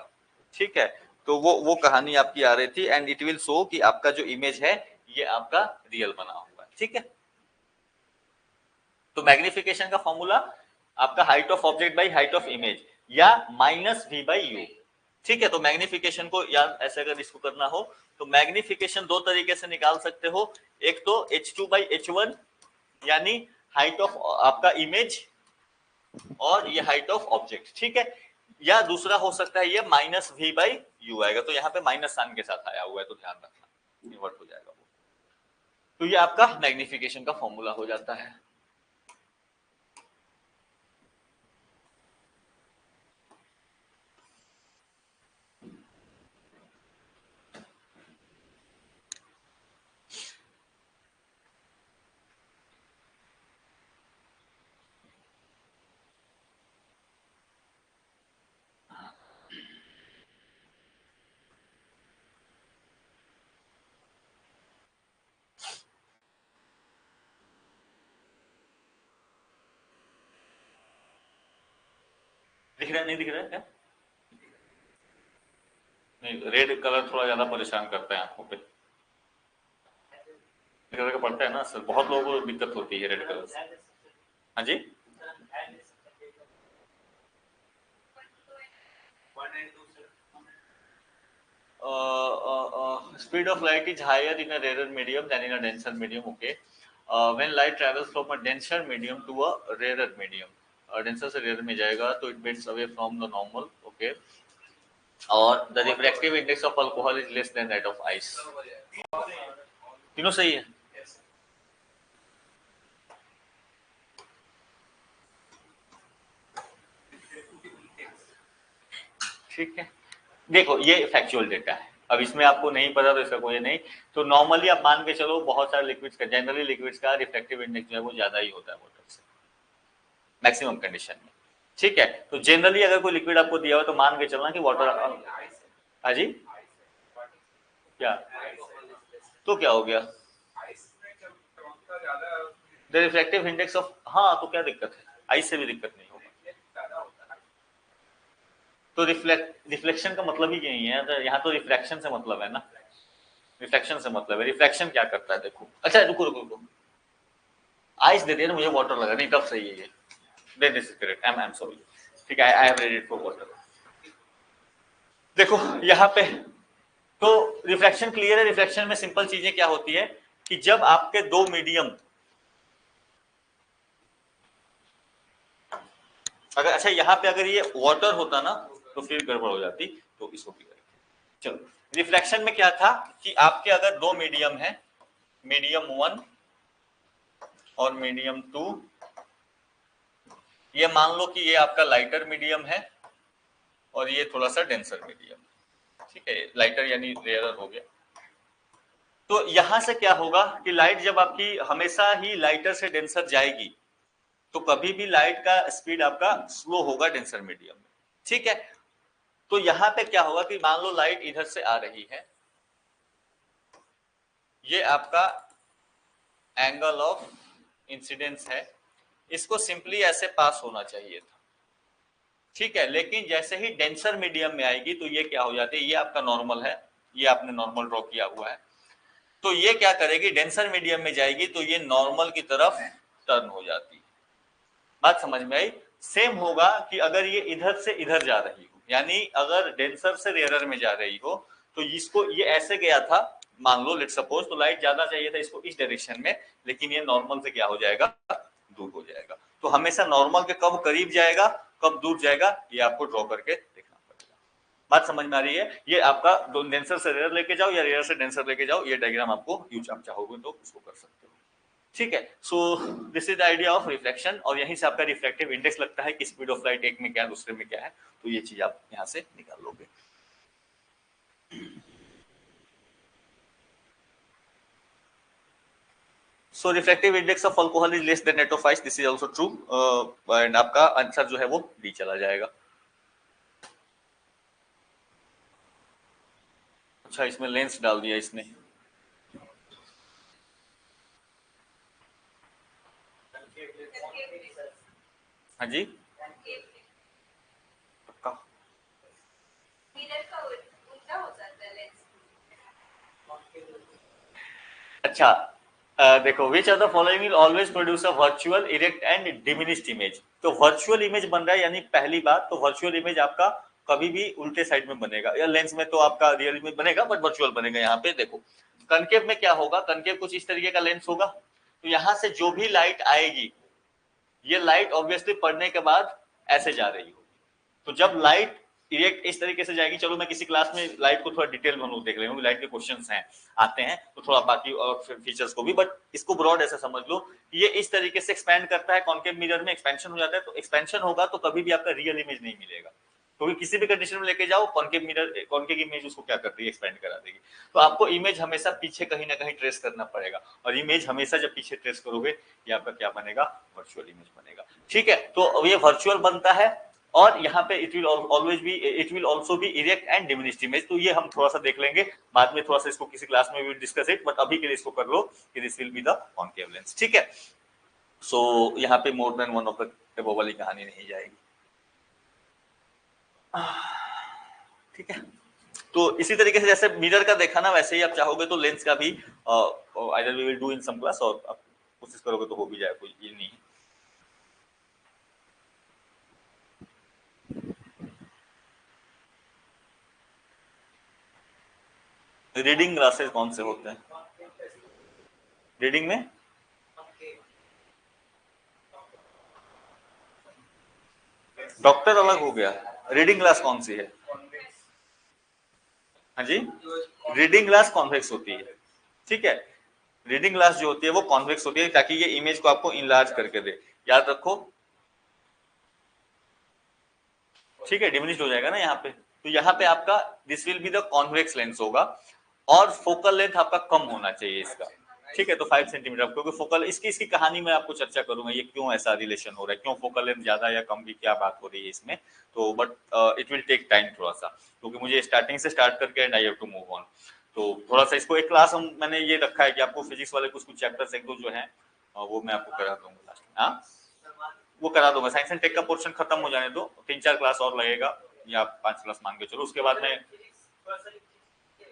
ठीक है। तो वो कहानी आपकी आ रही थी, एंड इट विल शो कि आपका जो इमेज है ये आपका रियल बना हुआ है, ठीक है। तो मैग्निफिकेशन का फॉर्मूला आपका height of object by height of image या -v/u, ठीक है। तो मैग्निफिकेशन को याद ऐसे अगर इसको करना हो तो मैग्निफिकेशन दो तरीके से निकाल सकते हो। एक तो h2/h1 यानी हाइट ऑफ आपका इमेज और ये हाइट ऑफ ऑब्जेक्ट, ठीक है। या दूसरा हो सकता है ये -v/u आएगा, तो यहाँ पे माइनस साइन के साथ आया हुआ है तो ध्यान रखना, इन्वर्ट हो जाएगा वो। तो ये आपका मैग्निफिकेशन का फॉर्मूला हो जाता है। दिख रहा है नहीं दिख रहा है क्या? नहीं, रेड कलर थोड़ा ज्यादा परेशान करता है आंखों पे। कलर का पड़ता है ना सर, बहुत लोगों को दिक्कत होती है रेड कलर से। हाँ जी। Speed of light is higher in a rarer medium than in a denser medium. Okay. When light travels from a denser medium to a rarer medium, denser से rarer में जाएगा तो it bends away from the normal. Okay. और the refractive index of alcohol is less than that of ice. तीनों सही है। ठीक है, देखो ये फैक्चुअल डेटा है, अब इसमें आपको नहीं पता तो इसका कोई नहीं। तो नॉर्मली आप मान के चलो बहुत सारे लिक्विड्स का, जनरली लिक्विड्स का रिफ्रैक्टिव इंडेक्स जो है वो ज्यादा ही होता है वाटर से मैक्सिमम कंडीशन में। ठीक है, तो जनरली अगर कोई लिक्विड आपको दिया हो तो मान के चलना कि वाटर। हाँ जी, क्या तो क्या हो गया द रिफ्रैक्टिव इंडेक्स ऑफ, हाँ तो क्या दिक्कत है, आइस से भी दिक्कत नहीं होगा। तो रिफ्लेक्शन का मतलब ही यही है, तो यहाँ तो रिफ्रैक्शन से मतलब है ना, रिफ्लेक्शन से मतलब है। रिफ्लेक्शन क्या करता है देखो, अच्छा रुको रुको रुको, आइस दे दिया ना मुझे वाटर लगा, नहीं तब सही है ये, then this is correct, I am sorry. ठीक है, I have read it for water. देखो यहाँ पे तो रिफ्लेक्शन क्लियर है। रिफ्लेक्शन में सिंपल चीजें क्या होती है कि जब आपके दो मीडियम अगर, अच्छा यहाँ पे अगर ये वाटर होता ना तो फिर गड़बड़ हो जाती, तो इसको क्लियर। चलो, रिफ्लेक्शन में क्या था कि आपके अगर दो मीडियम है, मीडियम 1 और मीडियम 2, ये मान लो कि ये आपका लाइटर मीडियम है और ये थोड़ा सा डेंसर मीडियम। ठीक है, लाइटर यानी रेयर हो गया। तो यहां से क्या होगा कि लाइट जब आपकी हमेशा ही लाइटर से डेंसर जाएगी तो कभी भी लाइट का स्पीड आपका स्लो होगा डेंसर मीडियम में। ठीक है, तो यहां पे क्या होगा कि मान लो लाइट इधर से आ रही है, ये आपका एंगल ऑफ इंसिडेंस है, इसको सिंपली ऐसे पास होना चाहिए था। ठीक है, लेकिन जैसे ही डेंसर मीडियम में आएगी तो ये क्या हो जाती है, ये आपका नॉर्मल है, ये आपने नॉर्मल ड्रॉ किया हुआ है, तो ये क्या करेगी, डेंसर मीडियम में जाएगी तो ये नॉर्मल की तरफ टर्न हो जाती है। बात समझ में आई? सेम होगा कि अगर ये इधर से इधर जा रही हो, यानी अगर डेंसर से रेयरर में जा रही हो तो इसको ये ऐसे गया था, मान लो लेट सपोज, तो लाइट ज्यादा चाहिए था इसको इस डायरेक्शन में, लेकिन ये नॉर्मल से क्या हो जाएगा, दूर हो जाएगा। तो हमेशा नॉर्मल के कब करीब जाएगा कब दूर जाएगा ये आपको ड्रॉ करके देखना पड़ेगा। बात समझ में आ रही है? ये आपका डेंसर से रेयर लेके जाओ या रेयर से डेंसर लेके जाओ, ये डायग्राम आपको यूज आप चाहोगे तो उसको कर सकते हो। ठीक है, so this is the idea of reflection, और यहीं से आपका रिफ्लेक्टिव इंडेक्स लगता है कि स्पीड ऑफ लाइट एक में क्या है दूसरे में क्या है, तो ये चीज आप यहां से निकाल लोगे। So reflective index of alcohol is less than that of ice, this is also true, and आपका आंसर जो है वो डी चला जाएगा। अच्छा, इसमें लेंस डाल दिया इसने। हाँ जी, पक्का। अच्छा, देखो, which are the following will always produce a virtual erect and diminished image. तो वर्चुअल इमेज बन रहा है, यानी पहली बात तो वर्चुअल इमेज आपका कभी भी उल्टे साइड में बनेगा, या लेंस में तो आपका रियल इमेज बनेगा बट वर्चुअल बनेगा। यहाँ पे देखो कनकेव में क्या होगा, कनकेव कुछ इस तरीके का लेंस होगा, तो यहाँ से जो भी लाइट आएगी ये लाइट ऑब्वियसली पड़ने के बाद ऐसे जा रही होगी। तो जब लाइट डायरेक्ट इस तरीके से जाएगी, चलो मैं किसी क्लास में लाइट को थोड़ा डिटेल में देख लेंगे, लाइट के क्वेश्चंस हैं आते हैं तो थोड़ा बाकी और फीचर्स को भी, बट इसको ब्रॉड ऐसे समझ लो कि ये इस तरीके से एक्सपैंड करता है, कॉन्केव मिरर में एक्सपेंशन हो जाता है, तो एक्सपेंशन होगा तो कभी भी आपका रियल इमेज नहीं मिलेगा, क्योंकि किसी भी कंडीशन में लेके जाओ कॉन्केव मिरर, कॉन्केव इमेज उसको क्या करती है, एक्सपेंड करा देगी। तो आपको इमेज हमेशा पीछे कहीं ना कहीं ट्रेस करना पड़ेगा, और इमेज हमेशा जब पीछे ट्रेस करोगे ये आपका क्या बनेगा, वर्चुअल इमेज बनेगा। ठीक है, तो ये वर्चुअल बनता है, और यहाँ पे it will always be, it will also be erect and diminished image. तो ये हम थोड़ा सा देख लेंगे बाद में, थोड़ा सा इसको किसी क्लास में भी डिस्कस इट, बट अभी के लिए इसको कर लो कि this will be the concave lens. ठीक है, सो यहाँ पे more than one of the वो वाली कहानी नहीं जाएगी। ठीक है, तो इसी तरीके से जैसे मिरर का देखा ना, वैसे ही आप चाहोगे तो लेंस का भी either we will do in some class, और आप कोशिश करोगे तो हो भी जाए, कोई ये नहीं है। रीडिंग ग्लासेस कौन से होते हैं रीडिंग में? डॉक्टर अलग हो गया, रीडिंग ग्लास कौन सी है? हाँ जी, रीडिंग ग्लास कॉन्वेक्स होती है, ठीक है। रीडिंग ग्लास जो होती है वो कॉन्वेक्स होती है, ताकि ये इमेज को आपको इनलार्ज करके दे, याद रखो, ठीक है। डिमिनिश्ड हो जाएगा ना यहाँ पे, तो यहाँ पे आपका this will be the convex lens होगा, और फोकल लेंथ आपका कम होना चाहिए इसका, ठीक है। तो 5 सेंटीमीटर, क्योंकि फोकल इसकी कहानी में आपको चर्चा करूंगा, ये क्यों ऐसा रिलेशन हो रहा है, क्यों फोकल लेंथ ज्यादा या कम की क्या बात हो रही है इसमें, तो but it will take time थोड़ा सा, क्योंकि मुझे स्टार्टिंग से स्टार्ट करके and I have to move on. तो थोड़ा सा इसको एक क्लास हम मैंने ये रखा है कि आपको फिजिक्स वाले कुछ कुछ चैप्टर्स एक दो जो है वो मैं आपको करा दूंगा लास्ट में, हाँ वो करा दूंगा। साइंस एंड टेक का पोर्शन खत्म हो जाने दो, 3-4 क्लास और लगेगा, या 5 क्लास मान के चलो, उसके बाद में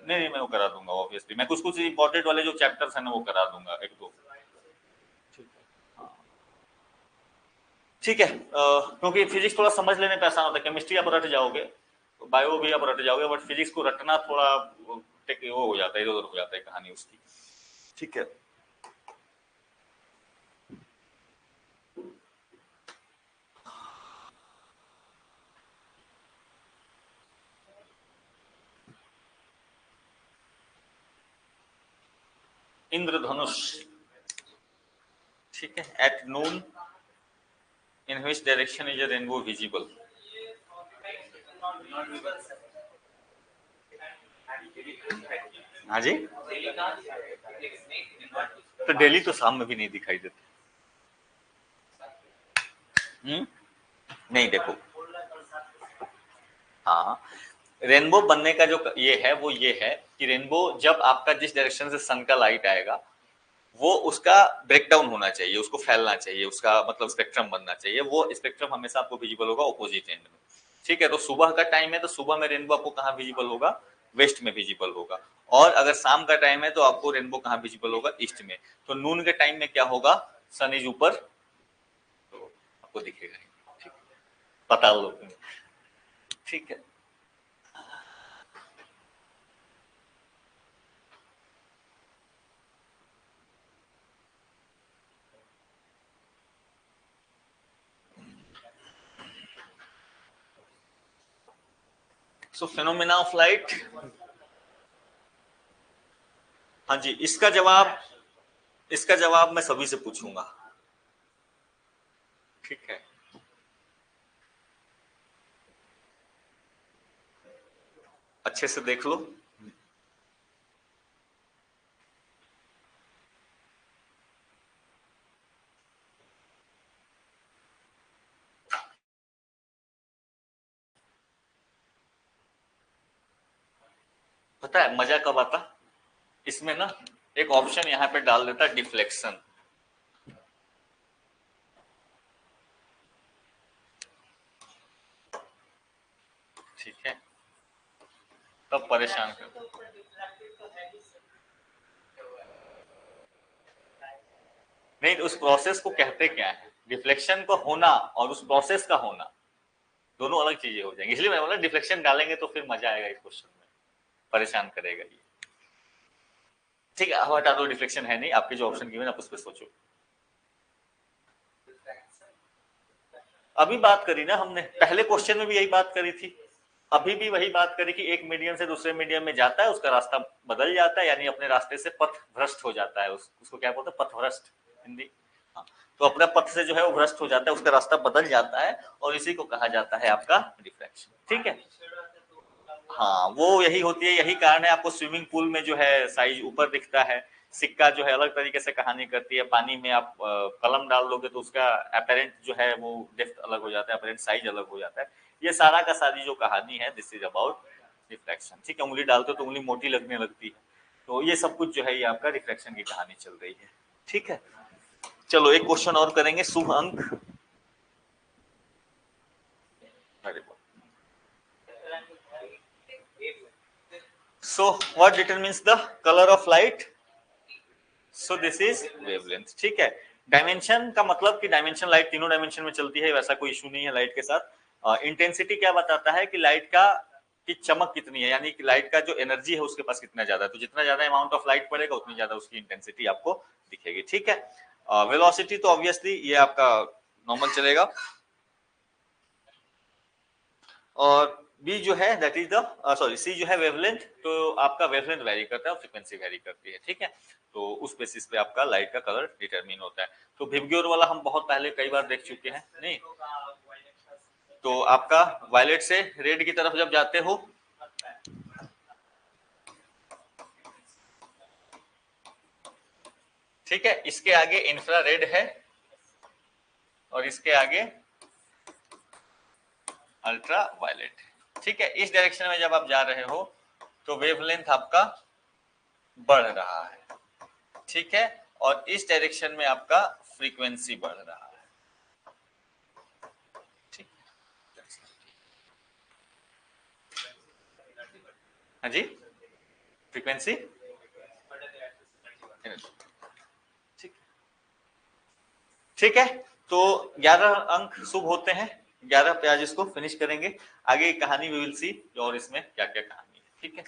नहीं मैं वो करा दूंगा ऑब्वियसली, मैं कुछ कुछ इंपॉर्टेंट वाले जो चैप्टर्स हैं ना वो करा दूंगा एक दो, ठीक है। क्योंकि फिजिक्स थोड़ा समझ लेने पे आसान होता है, केमिस्ट्री आप रट जाओगे, बायो भी आप रट जाओगे, बट फिजिक्स को रटना थोड़ा वो हो जाता है, इधर उधर हो जाता है कहानी उसकी, ठीक है। इंद्रधनुष, ठीक है। At noon in which direction is a rainbow visible? हाँ जी, तो डेली तो शाम में भी नहीं दिखाई देते। नहीं देखो, हाँ रेनबो बनने का जो ये है वो ये है कि रेनबो जब आपका जिस डायरेक्शन से सन का लाइट आएगा वो उसका ब्रेकडाउन होना चाहिए, उसको फैलना चाहिए, उसका मतलब स्पेक्ट्रम बनना चाहिए, वो स्पेक्ट्रम हमेशा आपको विजिबल होगा ऑपोजिट एंड में, ठीक है। तो सुबह का टाइम है तो सुबह में रेनबो आपको कहाँ विजिबल होगा? वेस्ट में विजिबल होगा। और अगर शाम का टाइम है तो आपको रेनबो कहाँ विजिबल होगा? ईस्ट में। तो नून के टाइम में क्या होगा? सन इज ऊपर, तो आपको दिखेगा, ठीक, पता लो, ठीक है। सो फेनोमेना ऑफ लाइट, हाँ जी, इसका जवाब मैं सभी से पूछूंगा, ठीक है। अच्छे से देख लो, पता है मजा कब आता? इसमें ना एक ऑप्शन यहाँ पे डाल देता डिफ्लेक्शन, ठीक है, तब परेशान कर, नहीं उस प्रोसेस को कहते क्या है? डिफ्लेक्शन का होना और उस प्रोसेस का होना दोनों अलग चीजें हो जाएंगी, इसलिए मैं बोला डिफ्लेक्शन डालेंगे तो फिर मजा आएगा इस क्वेश्चन में, परेशान करेगा ये, ठीक है। अब हटा दो, डिफ्लेक्शन है नहीं, आपके जो ऑप्शन गिवन आप उस पर सोचो। अभी बात करी ना हमने, पहले क्वेश्चन में भी यही बात करी थी, अभी भी वही बात करी कि एक मीडियम से दूसरे मीडियम में जाता है, उसका रास्ता बदल जाता है, यानी अपने रास्ते से पथ भ्रष्ट हो जाता है, उसको क्या बोलते हैं? पथ भ्रष्ट, हिंदी, हाँ। तो अपने पथ से जो है वो भ्रष्ट हो जाता है, उसका रास्ता बदल जाता है, और इसी को कहा जाता है आपका डिफ्रैक्शन, ठीक है। हाँ वो यही होती है, यही कारण है आपको स्विमिंग पूल में जो है साइज ऊपर दिखता है, सिक्का जो है अलग तरीके से कहानी करती है, पानी में आप कलम डाल दोगे तो उसका अपेरेंट जो है वो डेप्थ अलग हो जाता है, अपेरेंट साइज अलग हो जाता है। ये सारा का सारी जो कहानी है दिस इज अबाउट रिफ्रैक्शन, ठीक है। उंगली डालते हो तो उंगली मोटी लगने लगती है, तो ये सब कुछ जो है ये आपका रिफ्रैक्शन की कहानी चल रही है, ठीक है। चलो एक क्वेश्चन और करेंगे, शुभ अंक, अरे So what determines the color of light? So this is wavelength. ठीक है, डायमेंशन का मतलब कि डायमेंशन लाइट तीनों डायमेंशन में चलती है, वैसा कोई इशू नहीं है लाइट के साथ। इंटेंसिटी क्या बताता है कि लाइट का की चमक कितनी है, यानी कि लाइट का जो एनर्जी है उसके पास कितना ज्यादा है, तो जितना ज्यादा अमाउंट ऑफ लाइट पड़ेगा उतनी ज्यादा उसकी इंटेंसिटी आपको दिखेगी। ठीक है, वेलोसिटी तो ऑब्वियसली ये आपका नॉर्मल चलेगा, और बी जो है that is the sorry C जो है वेवलेंथ, तो आपका वेवलेंथ वेरी करता है और फ्रीक्वेंसी वेरी करती है। ठीक है, तो उस बेसिस पे आपका लाइट का कलर डिटरमिन होता है। तो विबग्योर वाला हम बहुत पहले कई बार देख चुके हैं, नहीं तो आपका वायलेट से रेड की तरफ जब जाते हो, ठीक है, इसके आगे इंफ्रारेड है और इसके आगे अल्ट्रा वायलेट। ठीक है, इस डायरेक्शन में जब आप जा रहे हो तो वेवलेंथ आपका बढ़ रहा है। ठीक है, और इस डायरेक्शन में आपका फ्रीक्वेंसी बढ़ रहा है। ठीक, हाँ जी, फ्रीक्वेंसी ठीक, ठीक है, तो 11 अंक शुभ होते हैं, 11 पे आज इसको फिनिश करेंगे। आगे कहानी वी विल सी और इसमें क्या क्या कहानी है। ठीक है,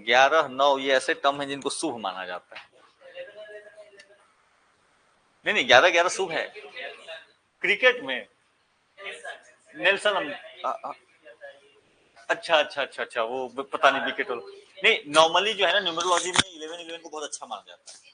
11 9 ये ऐसे टर्म है जिनको शुभ माना जाता है। नहीं नहीं, 11 11 शुभ है क्रिकेट में। नेल्सन अच्छा अच्छा अच्छा अच्छा, वो पता नहीं विकेट नहीं, नॉर्मली जो है ना न्यूमरोलॉजी में 11 11 को बहुत अच्छा माना जाता है।